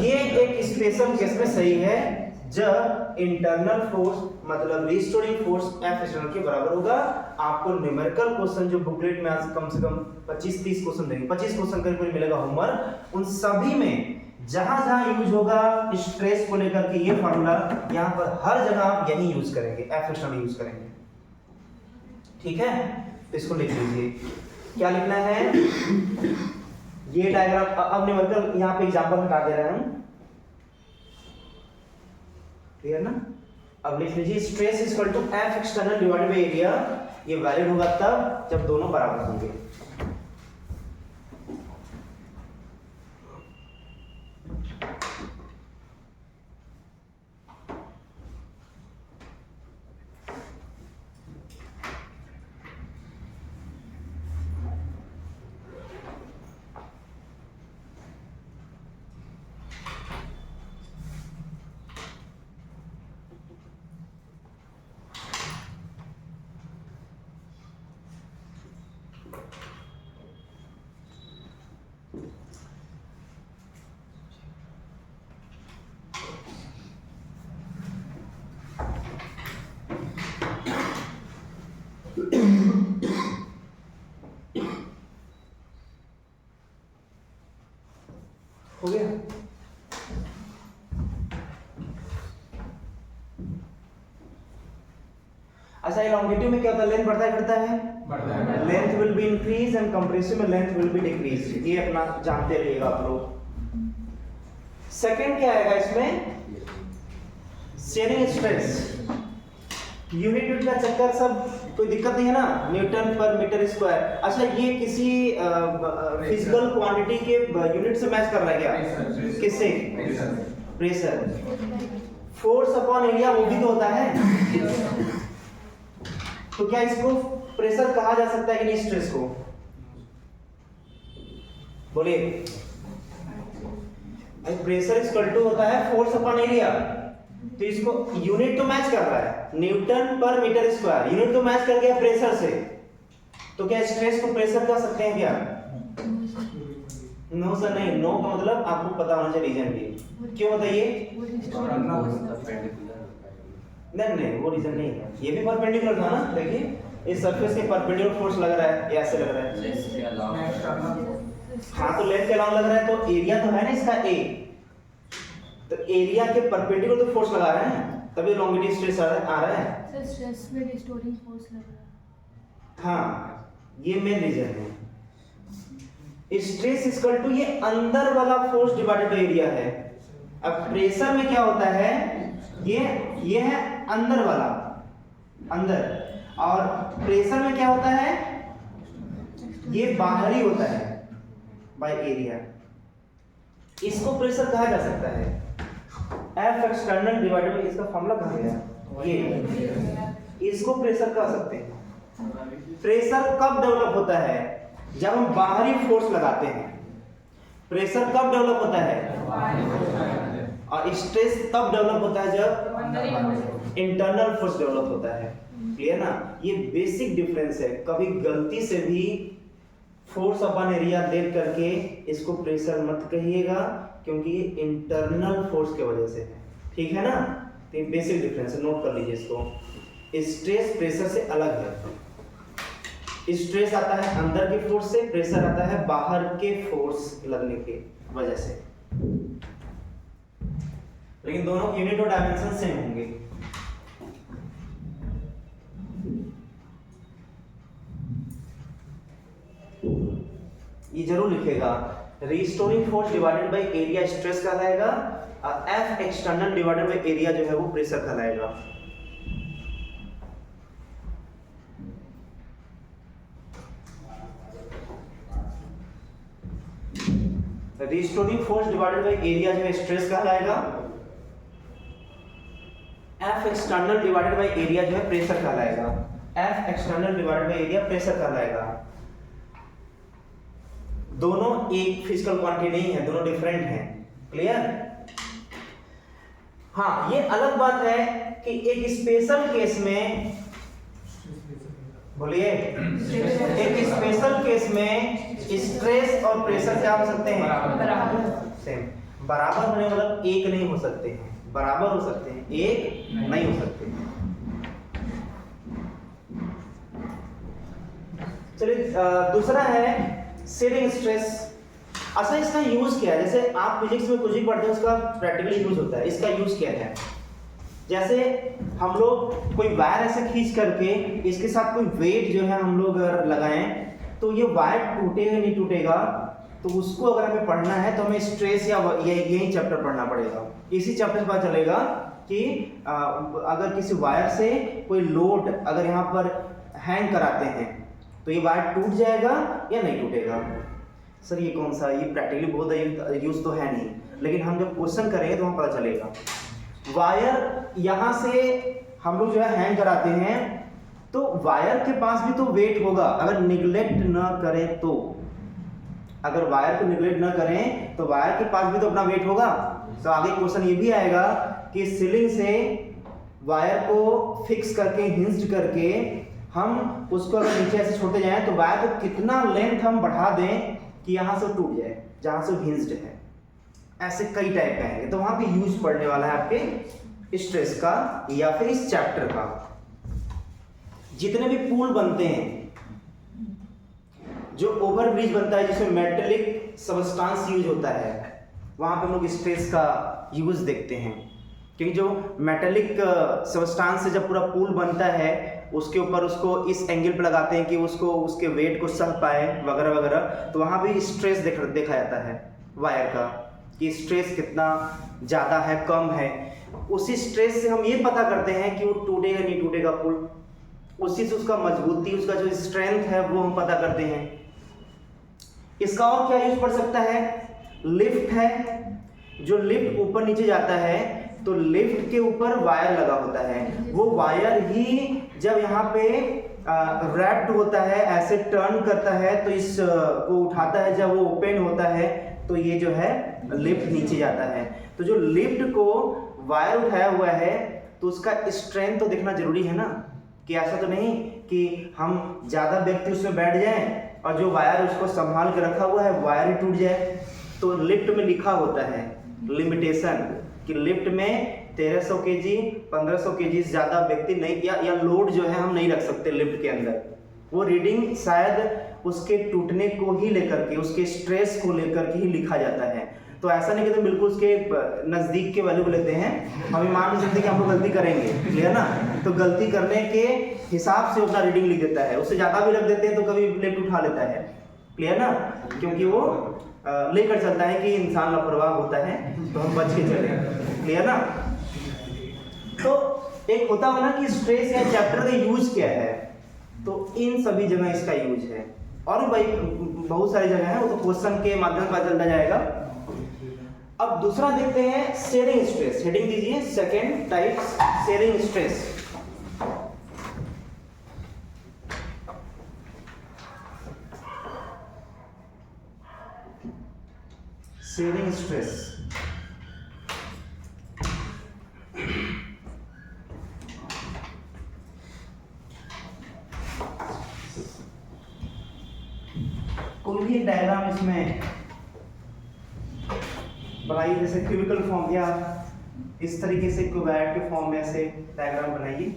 ये एक स्पेशल केस में सही है जब इंटरनल फोर्स मतलब रिस्टोरिंग फोर्स एफ एक्सटर्नल के बराबर होगा। आपको न्यूमेरिकल क्वेश्चन जो बुकलेट में आज कम से कम 25-30 क्वेश्चन देंगे, 25 क्वेश्चन करीब मिलेगा होमवर्क, उन सभी में जहां जहां यूज होगा स्ट्रेस को लेकर के ये फार्मूला, यहां पर हर जगह आप यही यूज करेंगे, एफ एक्सटर्नल यूज करेंगे। ठीक है, तो इसको लिख लीजिए। क्या लिखना है? ये डायग्राम अब न्यूमेरिकल यहां पे एग्जांपल हटा दे रहे हैं हम, क्लियर ना? अब लिख लीजिए stress is equal to F external divided by area. ये वैलिड होगा तब जब दोनों बराबर होंगे। हो गया। अच्छा elongative में क्या होता है, लेंथ बढ़ता है घटता है, length will be increase and compressive में लेंथ विल बी डिक्रीज। ये अपना जानते रहिएगा आप लोग। सेकंड क्या आएगा इसमें, शेयरिंग स्ट्रेस। यूनिट का चक्कर सब कोई दिक्कत नहीं है ना, न्यूटन पर मीटर स्क्वायर। अच्छा ये किसी फिजिकल क्वांटिटी के यूनिट से मैच कर रहा है क्या, किससे, प्रेशर। फोर्स अपॉन एरिया वो भी तो होता है, तो क्या इसको प्रेशर कहा जा सकता है कि नहीं, स्ट्रेस को, बोलिए। प्रेशर इक्वल टू होता है फोर्स अपॉन एरिया, तो इसको यूनिट तो मैच कर रहा है, न्यूटन पर मीटर स्क्वायर, यूनिट तो मैच कर गया प्रेशर से, तो क्या स्ट्रेस को प्रेशर कह सकते हैं क्या? नो सर नहीं, नो का मतलब आपको पता होना चाहिए रीजन भी, क्यों बताइए? नहीं वो रीजन नहीं है, ये भी परपेंडिकुलर था ना, देखिए इस सरफेस के परपेंडिकुलर फोर्स लग रहा है, ये ऐसे लग रहा है, हाँ तो लेंथ के अलाउंग लग रहा है, तो एरिया तो है ना इसका ए, तो एरिया के परपेंडिकुलर तो फोर्स लगा रहे हैं, तभी लॉन्गिट्यूड स्ट्रेस आ रहा है। सर स्ट्रेस में रिस्टोरिंग फोर्स लग रहा है। हाँ ये मेन रीजन है। स्ट्रेस इक्वल टू ये अंदर वाला फोर्स डिवाइडेड बाय एरिया है। अब प्रेशर में क्या होता है, ये है अंदर वाला, अंदर, और प्रेशर में क्या होता है, ये बाहरी होता है बाय एरिया। इसको प्रेशर कहा जा सकता है F एक्सटर्नल डिवाइडेड बाय, इसका फॉर्मूला कहा गया ये, इसको प्रेशर कह सकते हैं। प्रेशर कब डेवलप होता है, जब हम बाहरी फोर्स लगाते हैं। प्रेशर कब डेवलप होता है, और स्ट्रेस तब डेवलप होता है जब इंटरनल फोर्स डेवलप होता है। क्लियर ना, ये बेसिक डिफरेंस है। कभी गलती से भी फोर्स अपॉन एरिया देख करके इसको प्रेशर मत कहिएगा, क्योंकि ये इंटरनल फोर्स के वजह से है, ठीक है ना। तो ये बेसिक डिफरेंस है, नोट कर लीजिए इसको। स्ट्रेस प्रेशर से अलग है। स्ट्रेस आता है अंदर के फोर्स से, प्रेशर आता है बाहर के फोर्स लगने के वजह से, लेकिन दोनों यूनिट और डायमेंशन सेम होंगे। ये जरूर लिखेगा, restoring force divided by area stress कहलाएगा, और F external divided by area जो है वो प्रेशर कहलाएगा। Restoring force divided by area जो है स्ट्रेस कहलाएगा, F external divided by area जो है प्रेशर कहलाएगा। F external divided by area pressure कहलाएगा। दोनों एक फिजिकल क्वांटिटी नहीं है, दोनों डिफरेंट हैं। क्लियर? हाँ ये अलग बात है कि एक स्पेशल केस में, बोलिए, एक स्पेशल केस में स्ट्रेस और प्रेशर क्या हो सकते हैं, बराबर। सेम। बराबर होने मतलब एक नहीं हो सकते हैं, बराबर हो सकते हैं, एक नहीं हो सकते। चलिए दूसरा है शेयरिंग स्ट्रेस। अच्छा इसका यूज क्या है, जैसे आप फिजिक्स में कुछ भी पढ़ते हैं उसका प्रैक्टिकली यूज होता है। इसका यूज क्या है, जैसे हम लोग कोई वायर ऐसे खींच करके इसके साथ कोई वेट जो है हम लोग अगर लगाएं, तो ये वायर टूटेगा नहीं टूटेगा, तो उसको अगर हमें पढ़ना है तो हमें स्ट्रेस या यही चैप्टर पढ़ना पड़ेगा। इसी चैप्टर से पता चलेगा कि अगर किसी वायर से कोई लोड अगर यहाँ पर हैंग कराते हैं तो ये वायर टूट जाएगा या नहीं टूटेगा। सर ये कौन सा, ये प्रैक्टिकली बहुत यूज तो है नहीं, लेकिन हम जब क्वेश्चन करेंगे तो हमें पता चलेगा। वायर यहाँ से हम लोग जो है हैंग कराते हैं, तो वायर के पास भी तो वेट होगा, अगर निगलेक्ट ना करें तो, अगर वायर को निगलेक्ट ना करें तो वायर के पास भी तो अपना वेट होगा। तो आगे क्वेश्चन ये भी आएगा कि सीलिंग से वायर को फिक्स करके हिंज्ड करके हम उसको अगर नीचे ऐसे छोड़ते जाएं तो वायर को कितना लेंथ हम बढ़ा दें कि यहाँ से टूट जाए जहाँ से हिंज्ड है। ऐसे कई टाइप के आएंगे, तो वहां पे यूज पड़ने वाला है आपके स्ट्रेस का या फिर इस चैप्टर का। जितने भी पुल बनते हैं, जो ओवरब्रिज बनता है जिसमें मेटेलिक सबस्टांस यूज होता है, वहाँ पे हम लोग स्ट्रेस का यूज़ देखते हैं, क्योंकि जो मेटेलिक सबस्टांस से जब पूरा पुल बनता है उसके ऊपर उसको इस एंगल पे लगाते हैं कि उसको उसके वेट को सह पाए वगैरह वगैरह, तो वहाँ भी स्ट्रेस देखा जाता है वायर का कि स्ट्रेस कितना ज़्यादा है कम है। उसी स्ट्रेस से हम ये पता करते हैं कि वो टूटेगा नहीं टूटेगा पुल, उसी से उसका मजबूती उसका जो स्ट्रेंथ है वो हम पता करते हैं। इसका और क्या यूज पड़ सकता है, लिफ्ट है, जो लिफ्ट ऊपर नीचे जाता है तो लिफ्ट के ऊपर वायर लगा होता है, वो वायर ही जब यहाँ पे रैप्ड होता है ऐसे टर्न करता है तो इस को उठाता है, जब वो ओपन होता है तो ये जो है लिफ्ट नीचे जाता है। तो जो लिफ्ट को वायर उठाया हुआ है तो उसका स्ट्रेंथ तो देखना जरूरी है ना, कि ऐसा तो नहीं कि हम ज़्यादा व्यक्ति उसमें बैठ जाएं और जो वायर उसको संभाल के रखा हुआ है वायर ही टूट जाए। तो लिफ्ट में लिखा होता है लिमिटेशन कि लिफ्ट में 1300 केजी 1500 केजी ज़्यादा व्यक्ति नहीं या लोड जो है हम नहीं रख सकते लिफ्ट के अंदर। वो रीडिंग शायद उसके टूटने को ही लेकर के, उसके स्ट्रेस को लेकर के ही लिखा जाता है। तो ऐसा नहीं कि तो बिल्कुल उसके नज़दीक के वैल्यू लेते हैं, हम मान नहीं सकते कि हम लोग गलती करेंगे, क्लियर ना। तो गलती करने के हिसाब से अपना रीडिंग लिख देता है, उससे ज़्यादा भी रख देते हैं तो कभी लिफ्ट उठा लेता है, क्लियर ना, क्योंकि वो लेकर चलता है कि इंसान लापरवाह होता है तो हम बच के चले, क्लियर ना। तो एक होता है ना कि स्ट्रेस या चैप्टर का यूज क्या है, तो इन सभी जगह इसका यूज है। और भी भाई बहुत सारी जगह है, वो तो क्वेश्चन के माध्यम से पता चलता जाएगा। अब दूसरा देखते हैं शेयरिंग स्ट्रेस, हेडिंग दीजिए second type sharing stress. Sharing stress कोई भी डायग्राम इसमें बनाइए, जैसे क्यूबिकल फॉर्म या इस तरीके से क्यूबॉइड के फॉर्म में ऐसे डायग्राम बनाइए।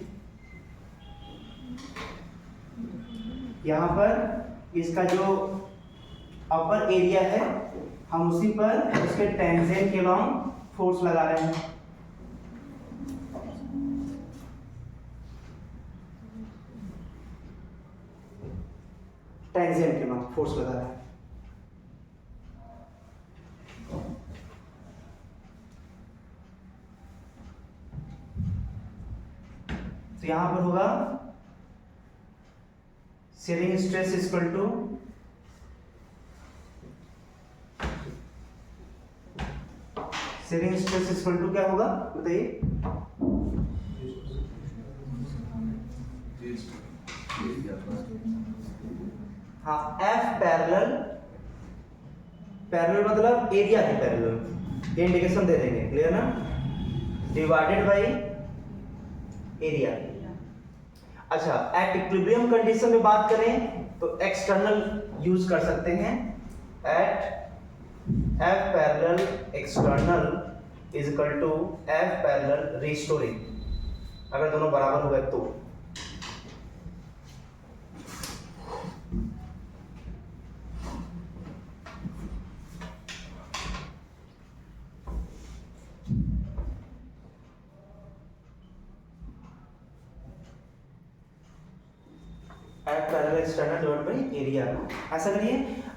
यहाँ पर इसका जो अपर एरिया है हम उसी पर उसके टेंजेंट के लॉन्ग फोर्स लगा रहे हैं। टेंजेंट के लॉन्ग फोर्स लगा रहे हैं। तो यहां पर होगा shearing stress equal to shearing stress equal to क्या होगा बताइए। हाँ, F पैरेलल, पैरेलल मतलब एरिया है पैरेलल, ये इंडिकेशन दे देंगे, क्लियर ना, डिवाइडेड बाय एरिया। अच्छा, एट इक्विलिब्रियम कंडीशन में बात करें तो एक्सटर्नल यूज कर सकते हैं, at F parallel external is equal to F parallel restoring, अगर दोनों बराबर हो गए तो। External divided by area. ऐसा करिए,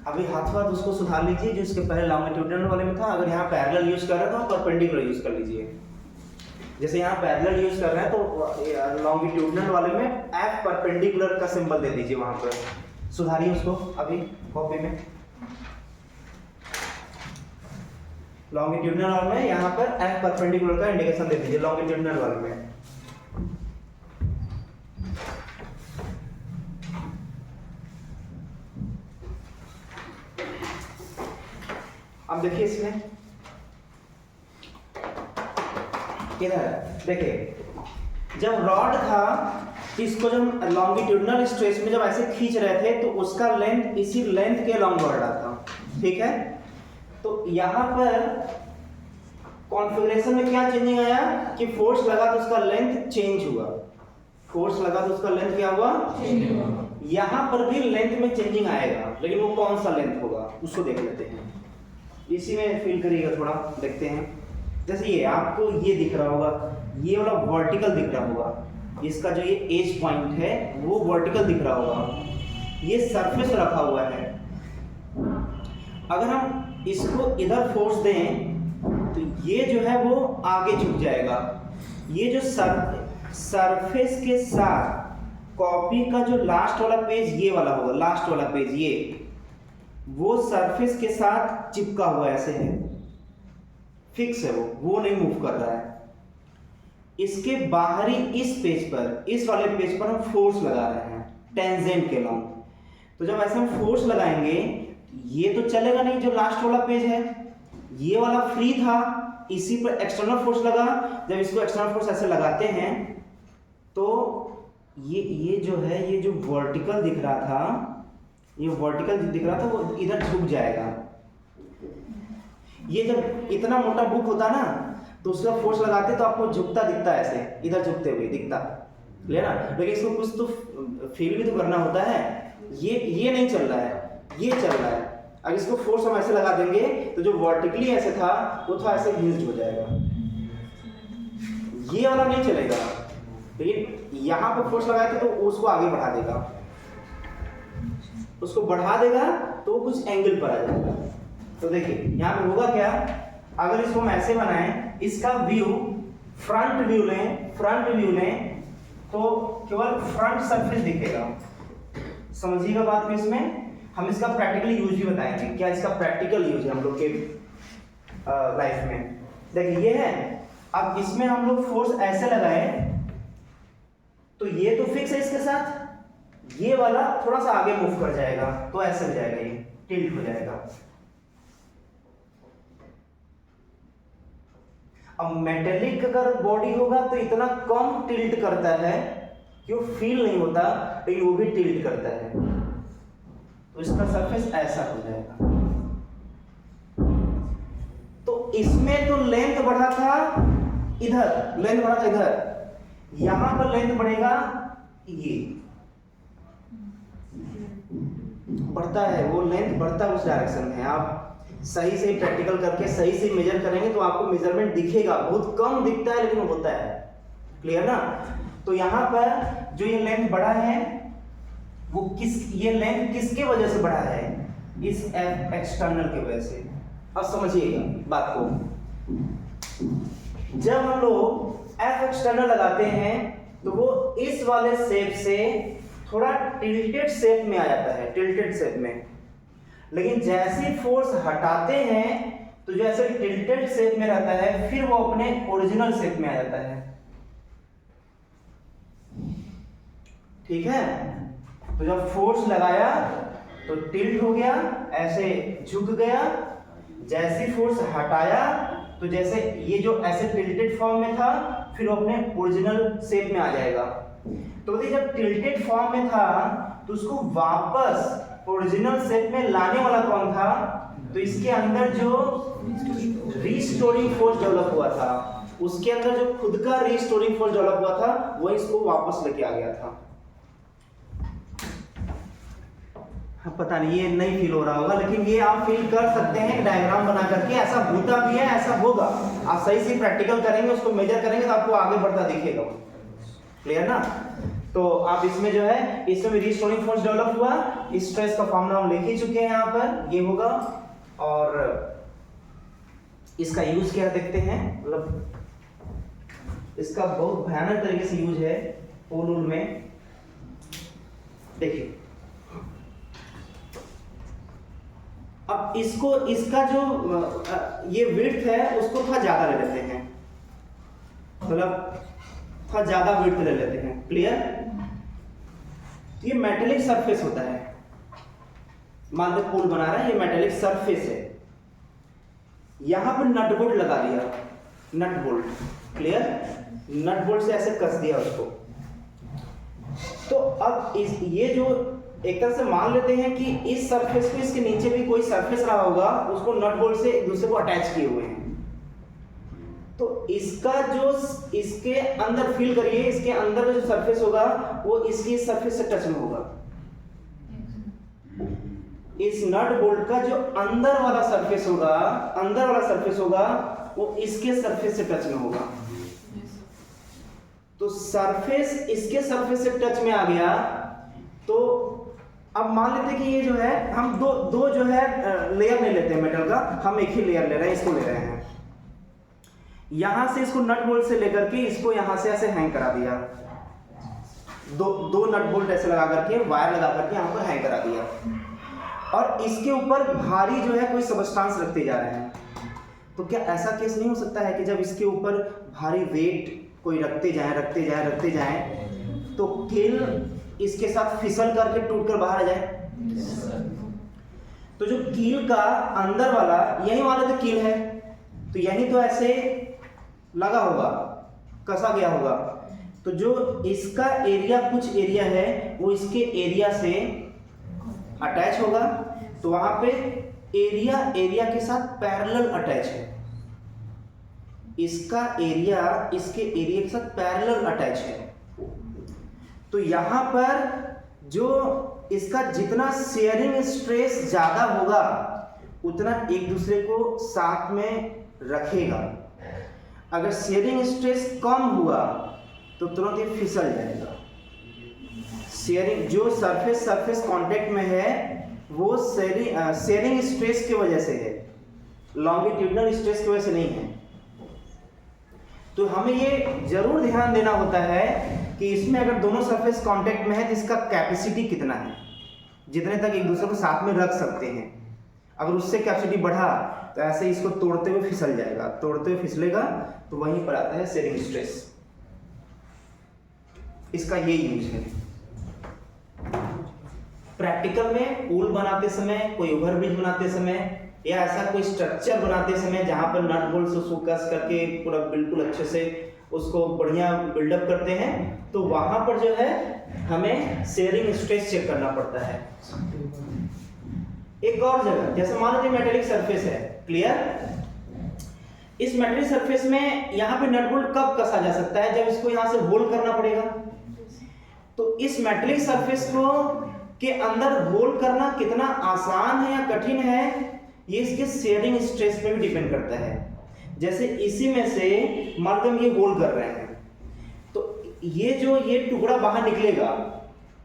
अभी हाथ उसको सुधार लीजिए, जो इसके पहले लॉन्गिट्यूडिनल वाले में था, अगर यहाँ पैरेलल यूज कर रहे हैं तो परपेंडिकुलर यूज कर लीजिए। जैसे यहाँ पैरेलल यूज कर रहे हैं तो लॉन्गिट्यूडिनल वाले में एफ परपेंडिकुलर का सिंबल दे दीजिए, वहां पर सुधारिए उसको अभी कॉपी में। लॉन्गिट्यूडिनल वाले में यहाँ पर एफ परपेंडिकुलर का इंडिकेशन दे दीजिए लॉन्गिट्यूडिनल वाले में। अब देखिए इसमें इधर देखिए, जब रॉड था इसको जब लॉन्गिट्यूडिनल स्ट्रेस में जब ऐसे खींच रहे थे तो उसका लेंथ इसी लेंथ के लॉन्ग बढ़ रहा था, ठीक है। तो यहाँ पर कॉन्फ़िगरेशन में क्या चेंजिंग आया कि फोर्स लगा तो उसका लेंथ चेंज हुआ, फोर्स लगा तो उसका लेंथ क्या हुआ, यहाँ पर भी लेंथ में चेंजिंग आएगा, लेकिन वो कौन सा लेंथ होगा उसको देख लेते हैं। इसी में फील करिएगा थोड़ा, देखते हैं। जैसे ये आपको ये दिख रहा होगा, ये वाला वर्टिकल दिख रहा होगा, इसका जो ये एज पॉइंट है वो वर्टिकल दिख रहा होगा, ये सरफेस रखा हुआ है। अगर हम इसको इधर फोर्स दें तो ये जो है वो आगे झुक जाएगा। ये जो सरफेस के साथ कॉपी का जो लास्ट वाला पेज ये वाला होगा, लास्ट वाला पेज ये वो सरफेस के साथ चिपका हुआ ऐसे है, फिक्स है, वो नहीं मूव कर रहा है। इसके बाहरी इस पेज पर, इस वाले पेज पर हम फोर्स लगा रहे हैं टेंजेंट के लॉन्ग। तो जब ऐसे हम फोर्स लगाएंगे ये तो चलेगा नहीं, जो लास्ट वाला पेज है ये वाला फ्री था, इसी पर एक्सटर्नल फोर्स लगा। जब इसको एक्सटर्नल फोर्स ऐसे लगाते हैं तो ये जो है, ये जो वर्टिकल दिख रहा था, ये वर्टिकल दिख रहा था वो इधर झुक जाएगा। ये जब इतना मोटा बुक होता ना तो उसका फोर्स लगाते तो आपको झुकता दिखता है, ऐसे इधर झुकते हुए दिखता, क्लियर ना। लेकिन इसको कुछ तो फील भी तो करना होता है। ये नहीं चल रहा है, ये चल रहा है। अगर इसको फोर्स हम ऐसे लगा देंगे तो जो वर्टिकली ऐसे था वो थोड़ा ऐसे हिंज हो जाएगा, ये वाला नहीं चलेगा। लेकिन यहाँ पर फोर्स लगाते तो उसको आगे बढ़ा देगा, उसको बढ़ा देगा तो कुछ एंगल पर आ जाएगा। तो देखिए यहाँ पे होगा क्या, अगर इसको हम ऐसे बनाएं, इसका व्यू फ्रंट व्यू लें तो केवल फ्रंट सरफेस दिखेगा। समझिएगा बात को। इसमें हम इसका प्रैक्टिकल यूज भी बताएंगे, क्या इसका प्रैक्टिकल यूज है हम लोग के लाइफ में। देखिए ये है, अब इसमें हम लोग फोर्स ऐसे लगाए तो ये तो फिक्स है इसके साथ, ये वाला थोड़ा सा आगे मूव कर जाएगा तो ऐसे हो जाएगा, ये टिल्ट हो जाएगा। अब मेटेलिक अगर बॉडी होगा तो इतना कम टिल्ट करता है कि वो फील नहीं होता, लेकिन वो भी टिल्ट करता है। तो इसका सरफेस ऐसा हो जाएगा। तो इसमें तो लेंथ बढ़ा था इधर, लेंथ बढ़ा था इधर, यहां पर लेंथ बढ़ेगा, ये बढ़ता है, वो लेंथ बढ़ता है उस डायरेक्शन में। आप सही से प्रैक्टिकल करके सही से मेजर करेंगे तो आपको मेजरमेंट दिखेगा, बहुत कम दिखता है लेकिन होता है, क्लियर ना। तो यहाँ पर जो ये लेंथ बढ़ा है वो ये लेंथ किसके वजह से बढ़ा है, इस एक्सटर्नल की वजह से। अब समझिएगा बात को। जब हम लोग एफ एक्सटर्नल लगाते हैं तो वो इस वाले शेप से थोड़ा टिल्टेड शेप में आ जाता है, टिल्टेड शेप में। लेकिन जैसे फोर्स हटाते हैं तो जैसे टिल्टेड शेप में रहता है, फिर वो अपने ओरिजिनल शेप में आ जाता है, ठीक है। तो जब फोर्स लगाया तो टिल्ट हो गया, ऐसे झुक गया। जैसे फोर्स हटाया तो जैसे ये जो ऐसे टिल्टेड फॉर्म में था फिर वो अपने ओरिजिनल शेप में आ जाएगा। तो देखिए जब टिल्टेड फॉर्म में था तो उसको वापस ओरिजिनल शेप में लाने वाला कौन था, तो इसके अंदर जो रीस्टोरिंग फोर्स डेवलप हुआ था, उसके अंदर जो खुद का रीस्टोरिंग फोर्स डेवलप हुआ था वो इसको वापस लेके आ गया था। पता नहीं ये नहीं फील हो रहा होगा, लेकिन ये आप फील कर सकते हैं डायग्राम बना करके। ऐसा होता भी है, ऐसा होगा। आप सही से प्रैक्टिकल करेंगे, उसको मेजर करेंगे तो आपको आगे बढ़ता दिखेगा, क्लियर ना। तो आप इसमें जो है, इसमें भी रीस्टोरिंग फोर्स डेवलप हुआ। स्ट्रेस का फॉर्मूला हम लिख ही चुके हैं यहाँ पर, ये होगा। और इसका यूज क्या देखते हैं, मतलब इसका बहुत भयानक तरीके से यूज है पूल में। देखिए अब इसको, इसका जो ये विड्थ है उसको थोड़ा ज्यादा ले लेते हैं, मतलब थोड़ा ज्यादा विड्थ ले लेते हैं, क्लियर। ये मेटेलिक सरफेस होता है, मान लो पुल बना रहा है, ये मेटेलिक सरफेस है। यहां पर नट बोल्ट लगा दिया, nut bolt, clear. Nut bolt से ऐसे कस दिया उसको। तो अब ये जो एक तरह से मान लेते हैं कि इस सरफेस पे इसके नीचे भी कोई सरफेस रहा होगा, उसको नट बोल्ट से एक दूसरे को अटैच किए हुए हैं। तो इसका जो इसके अंदर फील करिए, इसके अंदर जो सरफेस होगा वो इसकी सरफेस से टच में होगा, इस नट बोल्ट का जो अंदर वाला सरफेस होगा वो इसके सरफेस से टच में होगा। तो सरफेस इसके सरफेस से टच में आ गया, तो अब मान लेते हैं कि ये जो है हम दो जो है लेयर नहीं लेते हैं मेटल का, हम एक ही लेयर ले रहे हैं, इसको ले रहे हैं। यहां से इसको नट बोल्ट से लेकर के इसको यहां से ऐसे हैंग करा दिया, दो नट बोल्ट ऐसे लगा करके वायर लगा करके यहां पर हैंग करा दिया, और इसके ऊपर भारी जो है कोई सबस्टांस रखते जा रहे हैं। तो क्या ऐसा केस नहीं हो सकता है कि जब इसके ऊपर भारी वेट कोई रखते जाएं तो कील इसके साथ फिसल करके टूटकर बाहर आ जाए? तो जो कील का अंदर वाला यही वाला तो कील है, तो यही तो ऐसे लगा होगा, कसा गया होगा, तो जो इसका एरिया कुछ एरिया है वो इसके एरिया से अटैच होगा, तो वहां पे एरिया के साथ पैरेलल अटैच है, इसका एरिया इसके एरिया के साथ पैरेलल अटैच है। तो यहां पर जो इसका जितना शेयरिंग स्ट्रेस ज्यादा होगा उतना एक दूसरे को साथ में रखेगा। अगर शेयरिंग स्ट्रेस कम हुआ तो तुरंत ये फिसल जाएगा। शेयरिंग जो सरफेस कांटेक्ट में है वो शेयरिंग स्ट्रेस की वजह से है, लॉन्गिट्यूडनल स्ट्रेस की वजह से नहीं है। तो हमें ये जरूर ध्यान देना होता है कि इसमें अगर दोनों सरफेस कांटेक्ट में है तो इसका कैपेसिटी कितना है, जितने तक एक दूसरे को साथ में रख सकते हैं। अगर उससे कैपेसिटी बढ़ा तो ऐसे इसको तोड़ते हुए फिसल जाएगा, तोड़ते हुए फिसलेगा, तो वहीं पर आता है शेयरिंग स्ट्रेस। इसका ये यूज है। प्रैक्टिकल में पुल बनाते समय, कोई ओवरब्रिज बनाते समय या ऐसा कोई स्ट्रक्चर बनाते समय जहां पर नट बोल्ट से उसको कस करके पूरा बिल्कुल अच्छे से उसको बढ़िया बिल्डअप करते हैं, तो वहां पर जो है हमें शेयरिंग स्ट्रेस चेक करना पड़ता है। एक और जगह, जैसे मान लीजिए मेटेलिक सरफेस है, क्लियर, इस मेटेलिक सरफेस में यहाँ पे नट बोल्ट कब कसा जा सकता है? जब इसको यहाँ से होल करना पड़ेगा। तो इस मेटेलिक सरफेस को के अंदर होल करना कितना आसान है या कठिन है, ये इसके शेयरिंग स्ट्रेस पे भी डिपेंड करता है। जैसे इसी में से मान लो हम ये होल कर रहे हैं, तो ये टुकड़ा बाहर निकलेगा,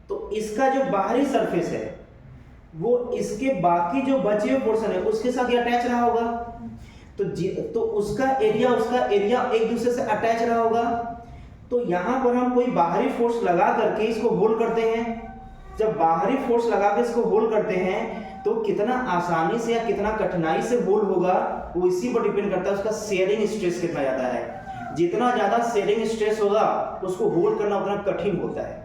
तो इसका जो बाहरी सरफेस है वो इसके बाकी जो बचे हुए पोर्शन है उसके साथ ये अटैच रहा होगा, तो उसका एरिया एक दूसरे से अटैच रहा होगा। तो यहां पर हम कोई बाहरी फोर्स लगा करके इसको होल करते हैं। जब बाहरी फोर्स लगा के इसको होल करते हैं तो कितना आसानी से या कितना कठिनाई से होल होगा वो इसी पर डिपेंड करता है उसका शेयरिंग स्ट्रेस कितना ज्यादा है। जितना ज्यादा शेयरिंग स्ट्रेस होगा उसको होल करना उतना कठिन होता है,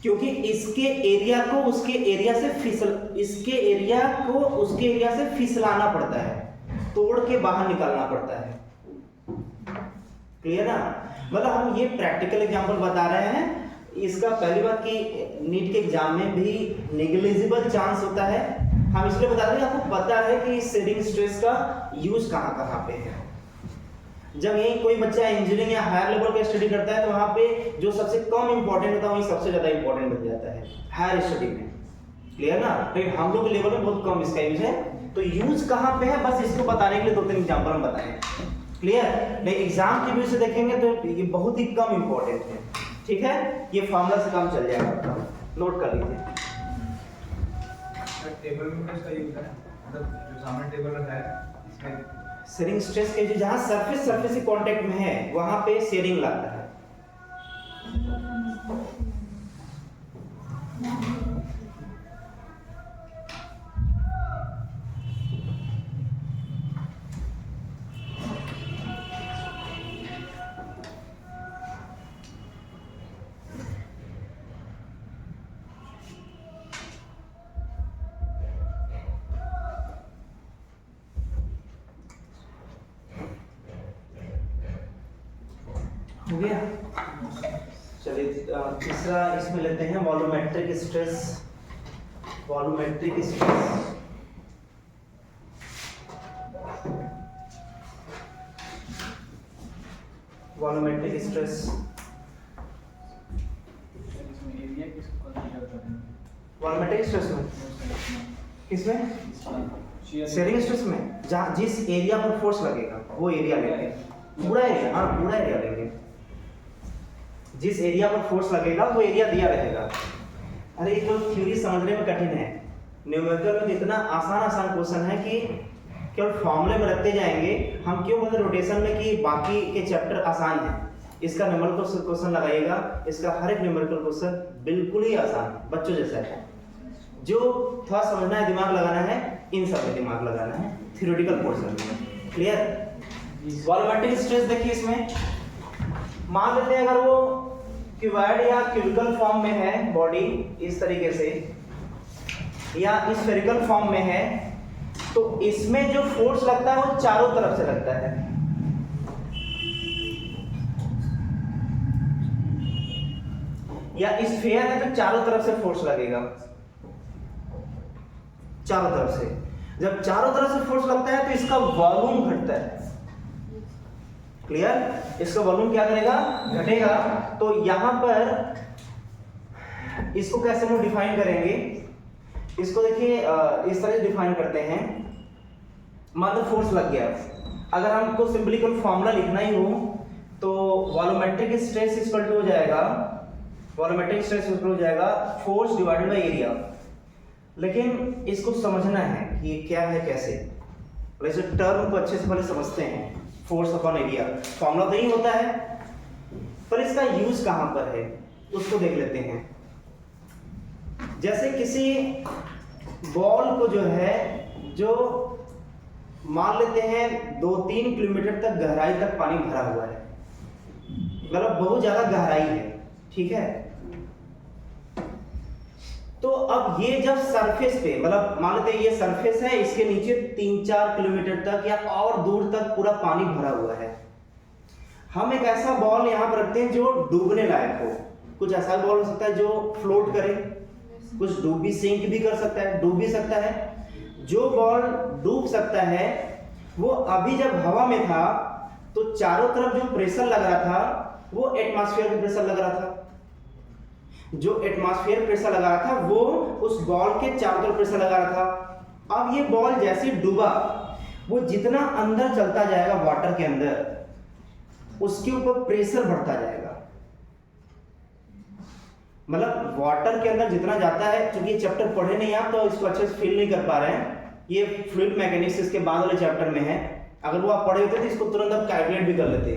क्योंकि इसके एरिया को उसके एरिया से फिसलाना पड़ता है, तोड़ के बाहर निकालना पड़ता है। क्लियर ना? मतलब हम ये प्रैक्टिकल एग्जांपल बता रहे हैं। इसका पहली बात कि नीट के एग्जाम में भी नेग्लिजिबल चांस होता है। हम इसलिए बता रहे हैं, आपको पता है कि शेयरिंग स्ट्रेस का यूज कहाँ पे है। जब यही कोई बच्चा इंजीनियरिंग या हायर लेवल का स्टडी करता है तो वहाँ पे जो सबसे कम इंपॉर्टेंट होता है वही सबसे ज्यादा इंपॉर्टेंट बन जाता है हायर स्टडी में। क्लियर ना? लेकिन हम लोग के लेवल में बहुत कम इसका यूज है। तो यूज कहाँ पे है, बस इसको बताने के लिए 2-3 एग्जाम्पल हम बताएं। क्लियर? नहीं, एग्जाम के व्यू से देखेंगे तो ये बहुत ही कम इंपॉर्टेंट है। ठीक है, ये फॉर्मूला से काम चल जाएगा आपका, नोट कर लीजिए। टेबल में इसका यूज है, मतलब जो सामने टेबल रखा है इसमें शेयरिंग स्ट्रेस के जहां सरफेस के कांटेक्ट में है वहां पे शेयरिंग लगता है। हो गया? चलिए तीसरा इसमें लेते हैं volumetric stress. Volumetric stress volumetric stress volumetric stress में, किसमें? शेयरिंग स्ट्रेस में, जहाँ जिस एरिया पर फोर्स लगेगा वो एरिया लेंगे, पूरा एरिया, हाँ पूरा एरिया लेंगे। जिस एरिया पर फोर्स लगेगा वो एरिया दिया रहेगा। अरे ये तो थ्योरी समझने में कठिन है, न्यूमेरिकल में इतना आसान आसान क्वेश्चन है कि केवल फॉर्मूले में रखते जाएंगे। हम क्यों बोलते रोटेशन में कि बाकी के चैप्टर आसान है, इसका न्यूमेरिकल क्वेश्चन लगाइएगा, इसका हर एक न्यूमेरिकल क्वेश्चन बिल्कुल ही आसान बच्चों जैसा है। जो थोड़ा समझना है, दिमाग लगाना है, इन सब में दिमाग लगाना है थ्योरेटिकल पोर्शन में। क्लियर? वॉल्यूमेट्रिक स्ट्रेस देखिए, इसमें मान लेते हैं अगर वो क्यूबॉइड या क्यूबिकल फॉर्म में है बॉडी इस तरीके से, या स्फेरिकल फॉर्म में है, तो इसमें जो फोर्स लगता है वो चारों तरफ से लगता है। या स्फीयर है तो चारों तरफ से फोर्स लगेगा, चारों तरफ से। जब चारों तरफ से फोर्स लगता है तो इसका वॉल्यूम घटता है। क्लियर? इसका वॉल्यूम क्या करेगा? घटेगा। तो यहां पर इसको कैसे हम डिफाइन करेंगे? इसको देखिए इस तरह से डिफाइन करते हैं। मान लो फोर्स लग गया, अगर हमको सिंपली कोई फॉर्मूला लिखना ही हो तो वॉल्यूमेट्रिक स्ट्रेस इक्वल टू हो जाएगा, वॉल्यूमेट्रिक स्ट्रेस इक्वल हो जाएगा फोर्स डिवाइडेड बाय एरिया। लेकिन इसको समझना है कि ये क्या है, कैसे, वैसे टर्म को अच्छे से पहले समझते हैं। फोर्स अपॉन एरिया फॉर्मूला तो ही होता है, पर इसका यूज कहां पर है उसको देख लेते हैं। जैसे किसी बॉल को जो है, जो मान लेते हैं 2-3 किलोमीटर तक गहराई तक पानी भरा हुआ है, मतलब बहुत ज्यादा गहराई है, ठीक है। तो अब ये जब सरफेस पे, मतलब मान लेते हैं ये सरफेस है, इसके नीचे 3-4 किलोमीटर तक या और दूर तक पूरा पानी भरा हुआ है। हम एक ऐसा बॉल यहाँ पर रखते हैं जो डूबने लायक हो। कुछ ऐसा बॉल हो सकता है जो फ्लोट करे, कुछ डूब भी, सिंक भी कर सकता है, डूब भी सकता है। जो बॉल डूब सकता है वो अभी जब हवा में था तो चारों तरफ जो प्रेशर लग रहा था वो एटमॉस्फेयर का प्रेशर लग रहा था। जो एटमॉस्फेयर प्रेशर लगा रहा था वो उस बॉल के चारों तरफ प्रेशर लगा रहा था। अब ये बॉल जैसे डूबा, वो जितना अंदर चलता जाएगा वाटर के अंदर, उसके ऊपर प्रेशर बढ़ता जाएगा। मतलब वाटर के अंदर जितना जाता है, क्योंकि ये चैप्टर पढ़े नहीं आप तो इसको अच्छे से फील नहीं कर पा रहे हैं, ये फ्लूइड मैकेनिक्स इसके बाद वाले चैप्टर में है। अगर वो आप पढ़े होते तो इसको तुरंत आप कैलकुलेट भी कर लेते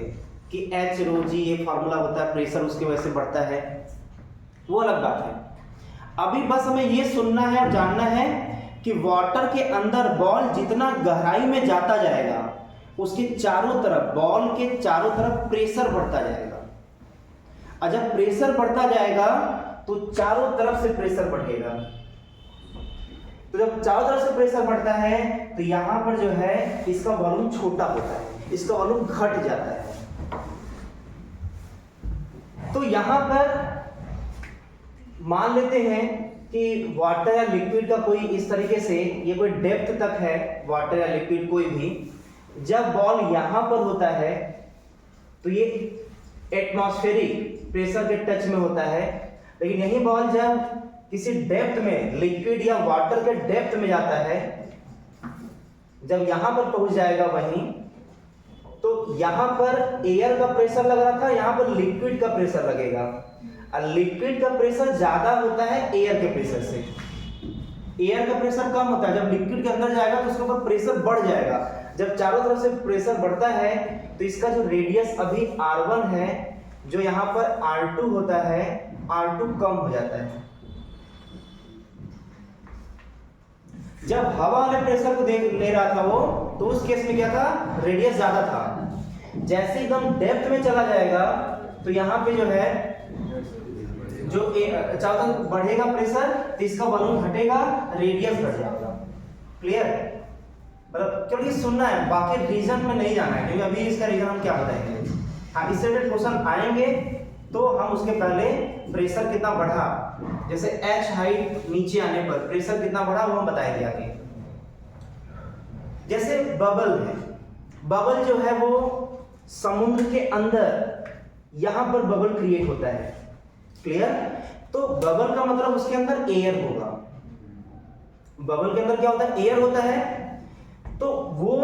कि एच रो जी ये फार्मूला होता है, प्रेशर उसकी वजह से बढ़ता है, वो अलग बात है। अभी बस हमें ये सुनना है और जानना है कि वाटर के अंदर बॉल जितना गहराई में जाता जाएगा उसके चारों तरफ, बॉल के चारों तरफ प्रेशर बढ़ता जाएगा। और जब प्रेशर बढ़ता जाएगा तो चारों तरफ से प्रेशर बढ़ेगा। तो जब चारों तरफ से प्रेशर बढ़ता है तो यहां पर जो है इसका वॉल्यूम छोटा होता है, इसका वॉल्यूम घट जाता है। तो यहां पर मान लेते हैं कि वाटर या लिक्विड का कोई इस तरीके से, ये कोई डेप्थ तक है वाटर या लिक्विड कोई भी, जब बॉल यहां पर होता है तो ये एटमॉस्फेरिक प्रेशर के टच में होता है। लेकिन यही बॉल जब किसी डेप्थ में, लिक्विड या वाटर के डेप्थ में जाता है, जब यहां पर पहुंच जाएगा वहीं, तो यहां पर एयर का प्रेशर लग रहा था, यहां पर लिक्विड का प्रेशर लगेगा। और लिक्विड का प्रेशर ज्यादा होता है एयर के प्रेशर से। एयर का प्रेशर कम होता है, जब लिक्विड के अंदर जाएगा तो उसके ऊपर प्रेशर बढ़ जाएगा। जब चारों तरफ से प्रेशर बढ़ता है तो इसका जो रेडियस अभी R1 है, जो यहाँ पर R2 होता है, R2 कम हो जाता है। जब हवा वाले प्रेशर को देख ले रहा था वो, तो उस केस में क्या था, रेडियस ज्यादा था। जैसे एकदम डेप्थ में चला जाएगा तो यहाँ पे जो है जो चारों तरफ बढ़ेगा प्रेशर, तो इसका वॉल्यूम घटेगा, रेडियस घट जाएगा। क्लियर? मतलब केवल ये सुनना है, बाकी रीजन में नहीं जाना है, क्योंकि अभी इसका रीजन हम क्या बताएंगे। हाँ, इससे रिलेटेड क्वेश्चन आएंगे तो हम उसके पहले प्रेशर कितना बढ़ा, जैसे एच हाइट नीचे आने पर प्रेशर कितना बढ़ा वो हम बताएंगे आगे। जैसे बबल है, बबल जो है वो समुद्र के अंदर यहां पर बबल क्रिएट होता है। क्लियर? तो बबल का मतलब उसके अंदर एयर होगा। बबल के अंदर क्या होता है? एयर होता है। तो वो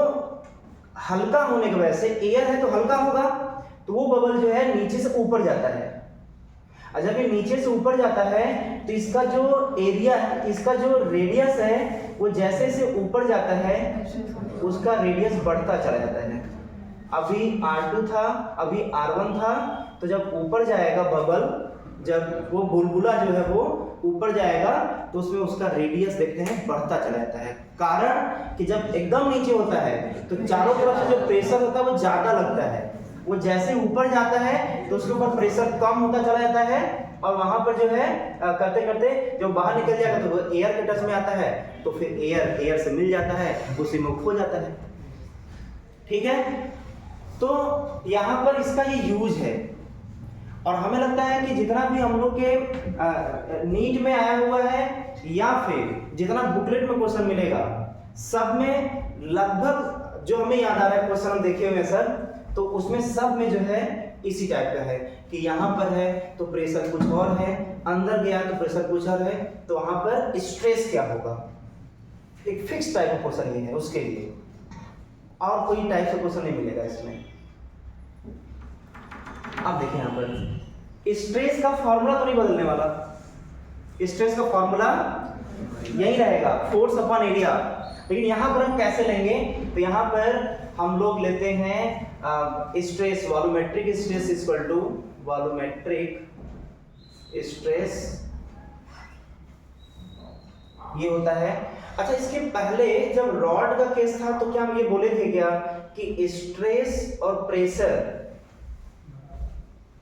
हल्का होने की वजह से, एयर है तो हल्का होगा, तो वो बबल जो है नीचे से ऊपर जाता है। और जब ये नीचे से ऊपर जाता है तो इसका जो एरिया है, इसका जो रेडियस है, वो जैसे से ऊपर जाता है उसका रेडियस बढ़ता चला जाता है। अभी R2 था, अभी R1 था, तो जब ऊपर जाएगा बबल, जब वो बुलबुला जो है वो ऊपर जाएगा तो उसमें उसका रेडियस देखते हैं बढ़ता चला जाता है। कारण कि जब एकदम नीचे होता है तो चारों तरफ से जो प्रेशर होता है वो ज्यादा लगता है, वो जैसे ऊपर जाता है तो उसके ऊपर प्रेशर कम होता चला जाता है, और वहां पर जो है करते करते जब बाहर निकल जाएगा तो वो एयर के टच में आता है, तो फिर एयर से मिल जाता है, उसी में खो जाता है। ठीक है? तो यहाँ पर इसका ये यूज है। और हमें लगता है कि जितना भी हम लोग के नीट में आया हुआ है या फिर जितना बुकलेट में क्वेश्चन मिलेगा, सब में लगभग जो हमें याद आ रहा है क्वेश्चन हम देखे हुए हैं सर, तो उसमें सब में जो है इसी टाइप का है कि यहाँ पर है तो प्रेशर कुछ और है, अंदर गया तो प्रेशर कुछ और है, तो वहां पर स्ट्रेस क्या होगा, एक फिक्स टाइप का क्वेश्चन ये है उसके लिए, और कोई टाइप का क्वेश्चन नहीं मिलेगा इसमें। अब देखिए यहाँ पर स्ट्रेस का फॉर्मूला तो नहीं बदलने वाला, स्ट्रेस का फॉर्मूला यही रहेगा, फोर्स अपॉन एरिया। लेकिन यहाँ पर हम कैसे लेंगे, तो यहाँ पर हम लोग लेते हैं stress, volumetric stress equal to volumetric stress, ये होता है। अच्छा, इसके पहले जब रॉड का केस था तो क्या हम ये बोले थे क्या कि स्ट्रेस और प्रेशर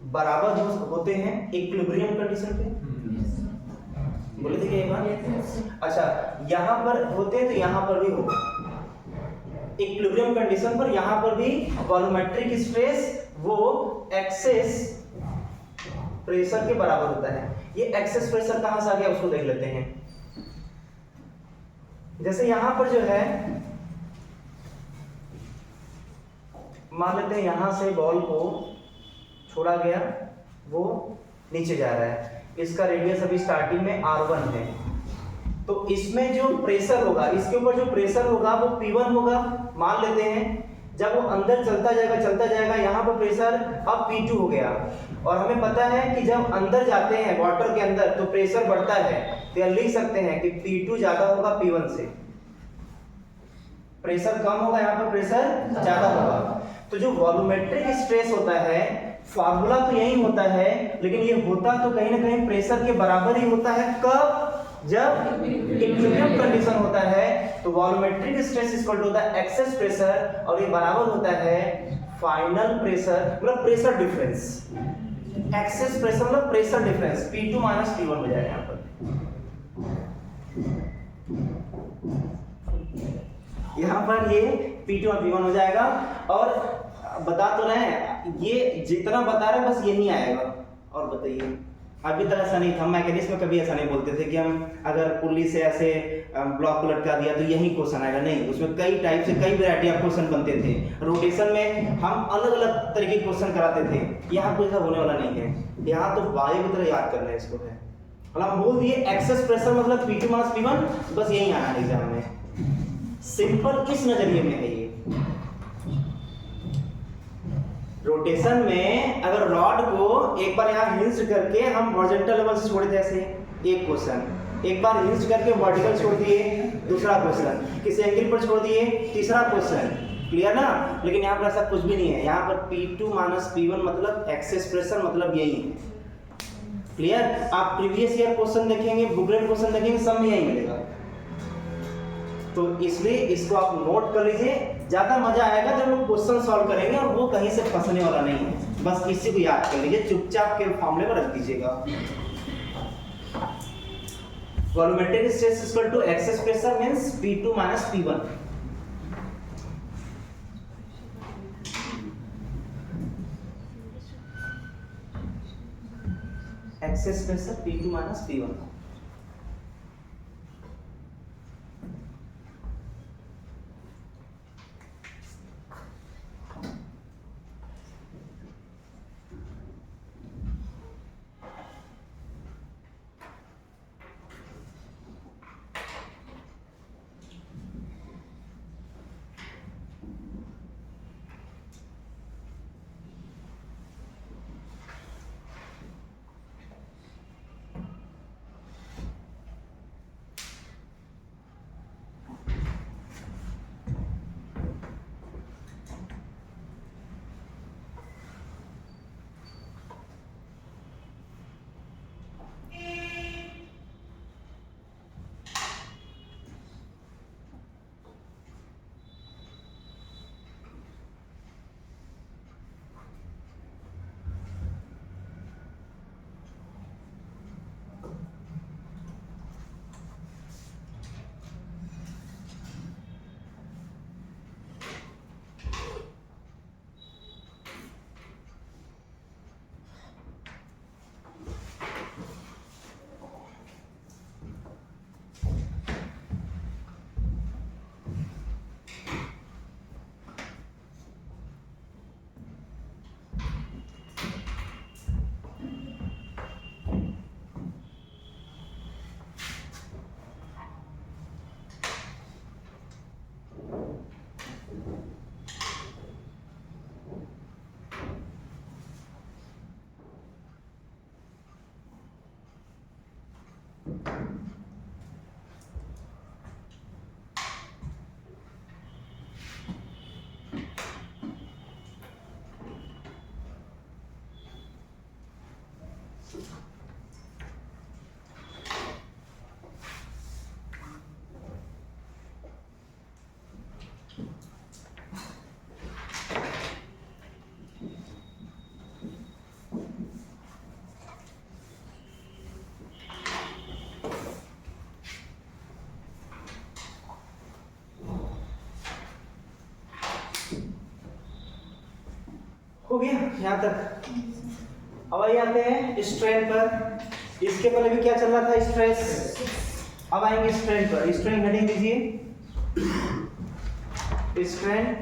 बराबर होते हैं इक्विलिब्रियम कंडीशन पे? बोले थे क्या एक बार? अच्छा, यहां पर होते हैं तो यहां पर भी होगा इक्विलिब्रियम कंडीशन पर, यहां पर भी वॉल्यूमेट्रिक स्ट्रेस वो एक्सेस प्रेशर के बराबर होता है। ये एक्सेस प्रेशर कहां से आ गया उसको देख लेते हैं। जैसे यहां पर जो है मान लेते हैं यहां से बॉल को छोड़ा गया, वो नीचे जा रहा है, इसका रेडियस अभी स्टार्टिंग में R1 है, तो इसमें जो प्रेशर होगा, इसके ऊपर जो प्रेशर होगा वो P1 होगा मान लेते हैं। जब वो अंदर चलता जाएगा यहाँ पर प्रेशर अब P2 हो गया, और हमें पता है कि जब अंदर जाते हैं वाटर के अंदर तो प्रेशर बढ़ता है, तो लिख सकते हैं कि P2 ज्यादा होगा P1 से, प्रेशर कम होगा, यहाँ पर प्रेशर ज्यादा होगा। तो जो वॉल्यूमेट्रिक स्ट्रेस होता है, फार्मूला तो यही होता है, लेकिन ये होता तो कहीं ना कहीं प्रेशर के बराबर ही होता है। कब? जब इक्विलिब्रियम कंडीशन होता है, तो वॉल्यूमेट्रिक स्ट्रेस इक्वल टू होता है एक्सेस प्रेशर, और ये बराबर होता है फाइनल प्रेशर, मतलब प्रेशर डिफरेंस। एक्सेस प्रेशर मतलब pressure difference, P2 minus P1 हो जाएगा यहाँ पर। यहाँ पर ये P2 और P1 हो जाएगा, और बता तो रहे हैं ये जितना बता रहे हैं बस यही आएगा। और बताइए, अभी तक ऐसा नहीं था, मैकेनिक्स में कभी ऐसा नहीं बोलते थे कि हम अगर पुल्ली से ऐसे ब्लॉक को लटका दिया तो यही क्वेश्चन आएगा, नहीं, उसमें कई टाइप से कई वैरायटी ऑफ क्वेश्चन बनते थे। रोटेशन में हम अलग अलग तरीके के क्वेश्चन कराते थे, यहाँ कुछ ऐसा होने वाला नहीं है, यहाँ तो वायु की तरह याद करना है इसको है। मतलब हम बोल दिए एक्सेस प्रेशर मतलब P2 माइनस P1, बस यही आना है एग्जाम में। सिंपल किस नजरिए में है ये? रोटेशन में अगर रॉड को एक बार यहाँ हिंज करके हम हॉरिजॉन्टल लेवल से छोड़ दें, ऐसे एक क्वेश्चन, एक बार हिंज करके वर्टिकल छोड़ दिए, दूसरा क्वेश्चन, किसी एंगल पर छोड़ दिए, तीसरा क्वेश्चन, क्लियर ना? लेकिन यहाँ पर ऐसा कुछ भी नहीं है, यहाँ पर P2 माइनस P1 मतलब एक्सेस प्रेशर मतलब यही है। क्लियर? आप प्रीवियस ईयर क्वेश्चन देखेंगे, बुकलेट क्वेश्चन देखेंगे, सब में यही मिलेगा। तो इसलिए इसको आप नोट कर लीजिए, ज्यादा मजा आएगा जब लोग क्वेश्चन सॉल्व करेंगे, और वो कहीं से फंसने वाला नहीं है, बस इसी को याद कर लीजिए, चुपचाप के फॉर्मूले में रख दीजिएगा। Volumetric stress equal to excess pressure means P2 minus P1। Excess pressure P2 minus P1। हो गया यहाँ तक। अब आइए आते हैं स्ट्रेन पर। इसके पहले भी क्या चल रहा था, स्ट्रेस। अब आएंगे स्ट्रेन पर। स्ट्रेन हेडिंग दीजिए, स्ट्रेन।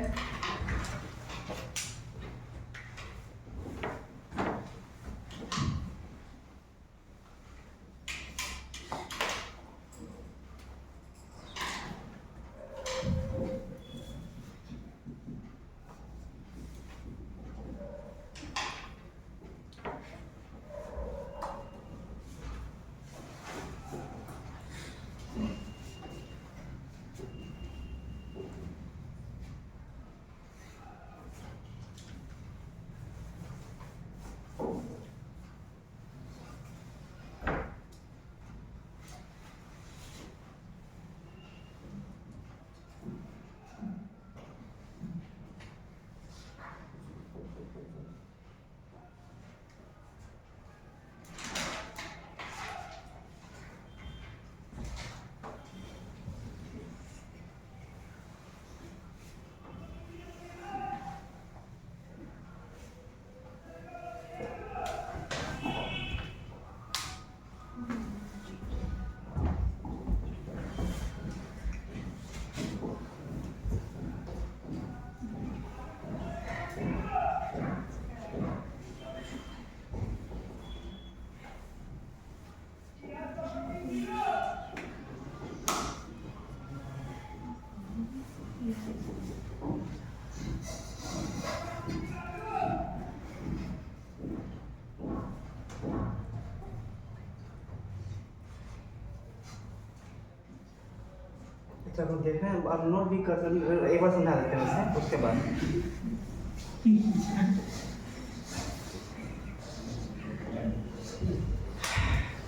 अच्छा, तो देख रहे हैं, आप नोट भी कर सकते, एक बार समझा देते हैं इसे, उसके बाद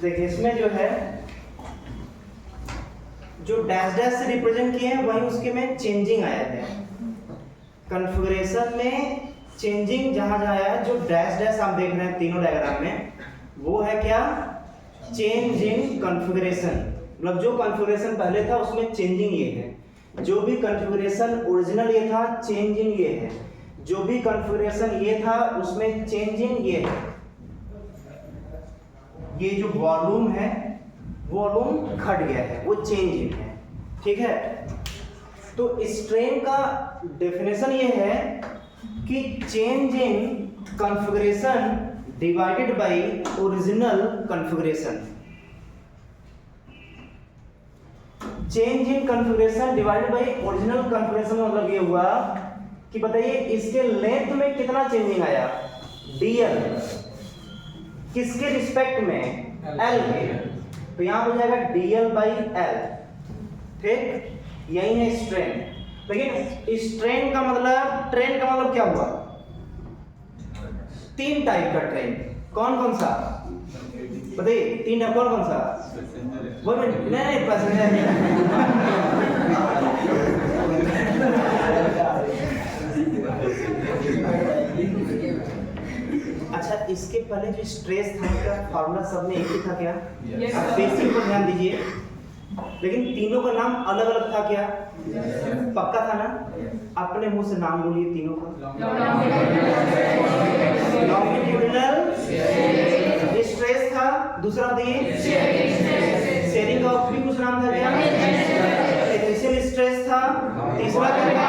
देखिए इसमें जो है, जो डैश डैश से रिप्रेजेंट किए हैं वही उसके में चेंजिंग आया है। कॉन्फ़िगरेशन में चेंजिंग जहां जहां आया है, जो डैश डैश आप देख रहे हैं तीनों डायग्राम में, वो है क्या, चेंज इन कॉन्फ़िगरेशन। मतलब जो कॉन्फ़िगरेशन पहले था उसमें चेंजिंग ये है। जो भी कॉन्फ़िगरेशन ओरिजिनल ये था, चेंज इन ये है। जो भी कॉन्फ़िगरेशन ये था उसमें चेंज इन ये है। ये जो वॉल्यूम है, वॉल्यूम घट गया है, वो चेंज इन है। ठीक है, तो स्ट्रेन का डेफिनेशन ये है कि change in configuration divided by original configuration. Change in configuration divided by original configuration मतलब ये हुआ कि बताइए इसके लेंथ में कितना चेंजिंग आया, dl, किसके रिस्पेक्ट में, l के। तो यहां हो जाएगा dl by l। ठीक, यही है स्ट्रेन। लेकिन स्ट्रेन का मतलब, ट्रेन का मतलब क्या हुआ, तीन टाइप का ट्रेन। कौन कौन सा बताइए, तीन टाइप कौन कौन सा, वो नहीं पैसेंजर। अच्छा, इसके पहले जो स्ट्रेस था का फॉर्मूला सब में एक ही था क्या? आप बेसिक पर ध्यान दीजिए, लेकिन तीनों का नाम अलग अलग था क्या? पक्का था ना? अपने मुंह से नाम बोलिए तीनों का। लॉन्गिट्यूडिनल स्ट्रेस था, दूसरा बताइए शेयरिंग का भी कुछ नाम था क्या? एक्सियल स्ट्रेस था, तीसरा क्या था?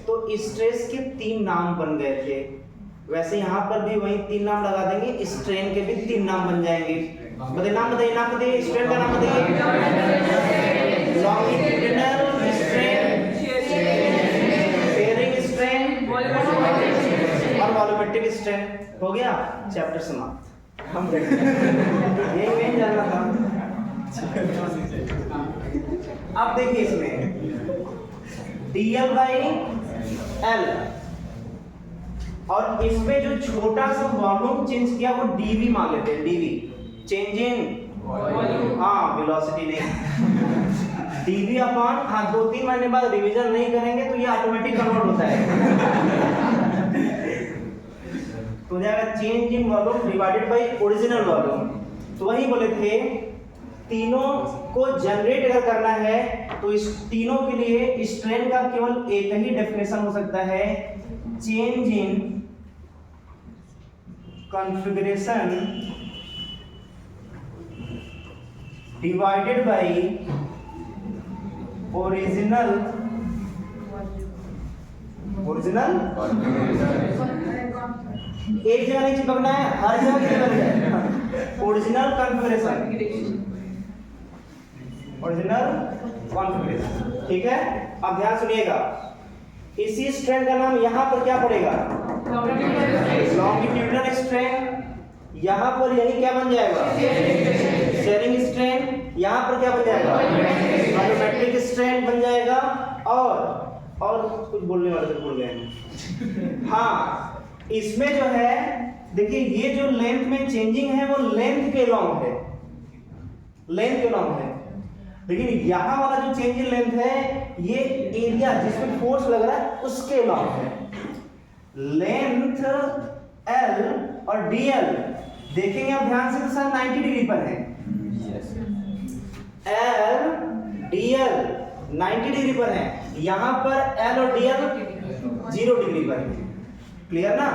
तो स्ट्रेस के तीन नाम बन गए थे। वैसे यहाँ पर भी वही तीन नाम लगा देंगे, स्ट्रेन के भी तीन नाम बन जाएंगे। बताइए नाम, बताइए नाम, बताइए स्ट्रेन का नाम बताइए। लॉन्गिट्यूडिनल स्ट्रेन, शेयरिंग स्ट्रेन और वॉल्यूमेट्रिक स्ट्रेन। हो गया चैप्टर समाप्त। हम यही मेन जानना था। अब देखिए इसमें dl by l, और इसमें जो छोटा सा वॉल्यूम चेंज किया वो डीवी मान लेते हैं, डीवी चेंज इन हाँ वेलोसिटी नहीं डीवी अपॉन हाँ 2-3 महीने बाद रिवीजन नहीं करेंगे तो ये ऑटोमेटिक कन्वर्ट होता है तो जाएगा change in volume divided by original volume. तो वही बोले थे तीनों को जनरेट अगर करना है तो इस तीनों के लिए स्ट्रेन का केवल एक ही डेफिनेशन हो सकता है, change in configuration divided by original एक जगह नहीं चिपकना है, हर जगह चिपक जाए। ओरिजिनल कॉन्फ़िगरेशन ठीक है। अब ध्यान सुनिएगा, इसी स्ट्रेन का नाम यहाँ पर क्या पड़ेगा, लॉन्गिट्यूडिनल स्ट्रेन। यहाँ पर यही क्या बन जाएगा, शेयरिंग स्ट्रेन। यहाँ पर क्या बन जाएगा, बायोमेट्रिक स्ट्रेन बन जाएगा। और कुछ बोलने वाले थे, भूल गए। हाँ इसमें जो है देखिए ये जो लेंथ में चेंजिंग है वो लेंथ के लॉन्ग है, लेंथ के लॉन्ग है। लेकिन यहाँ वाला जो चेंज इन लेंथ है ये एरिया जिसमें फोर्स लग रहा है उसके लॉन्ग है। लेंथ L और DL देखेंगे आप ध्यान से तो सर 90 डिग्री पर है। L DL 90 डिग्री पर है, यहाँ पर L और DL 0 डिग्री पर है। क्लियर ना।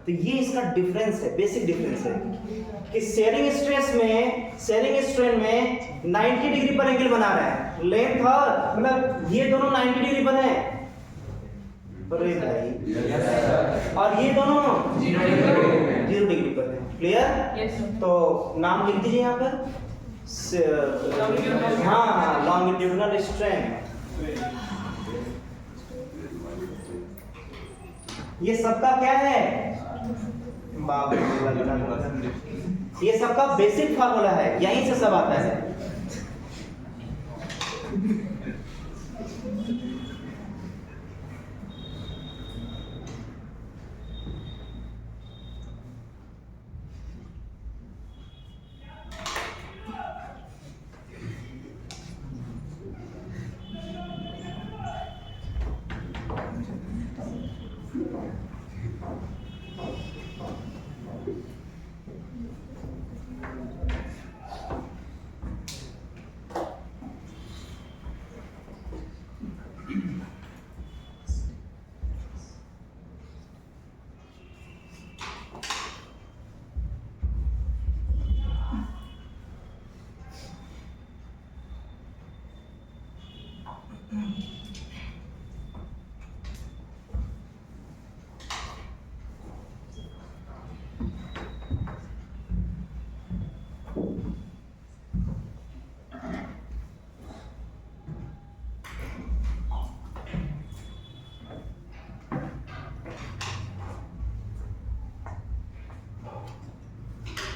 तो ये इसका डिफरेंस है, बेसिक डिफरेंस है कि शेयरिंग स्ट्रेन में 90 डिग्री पर एंगल बना रहा है, लेंथ और मतलब ये दोनों 90 डिग्री पर है और ये दोनों 0 डिग्री पर है। क्लियर। तो नाम लिख दीजिए यहाँ पर, हाँ लॉन्गिट्यूडिनल स्ट्रेन। ये सबका क्या है, ये सबका बेसिक फार्मूला है, यहीं से सब आता है।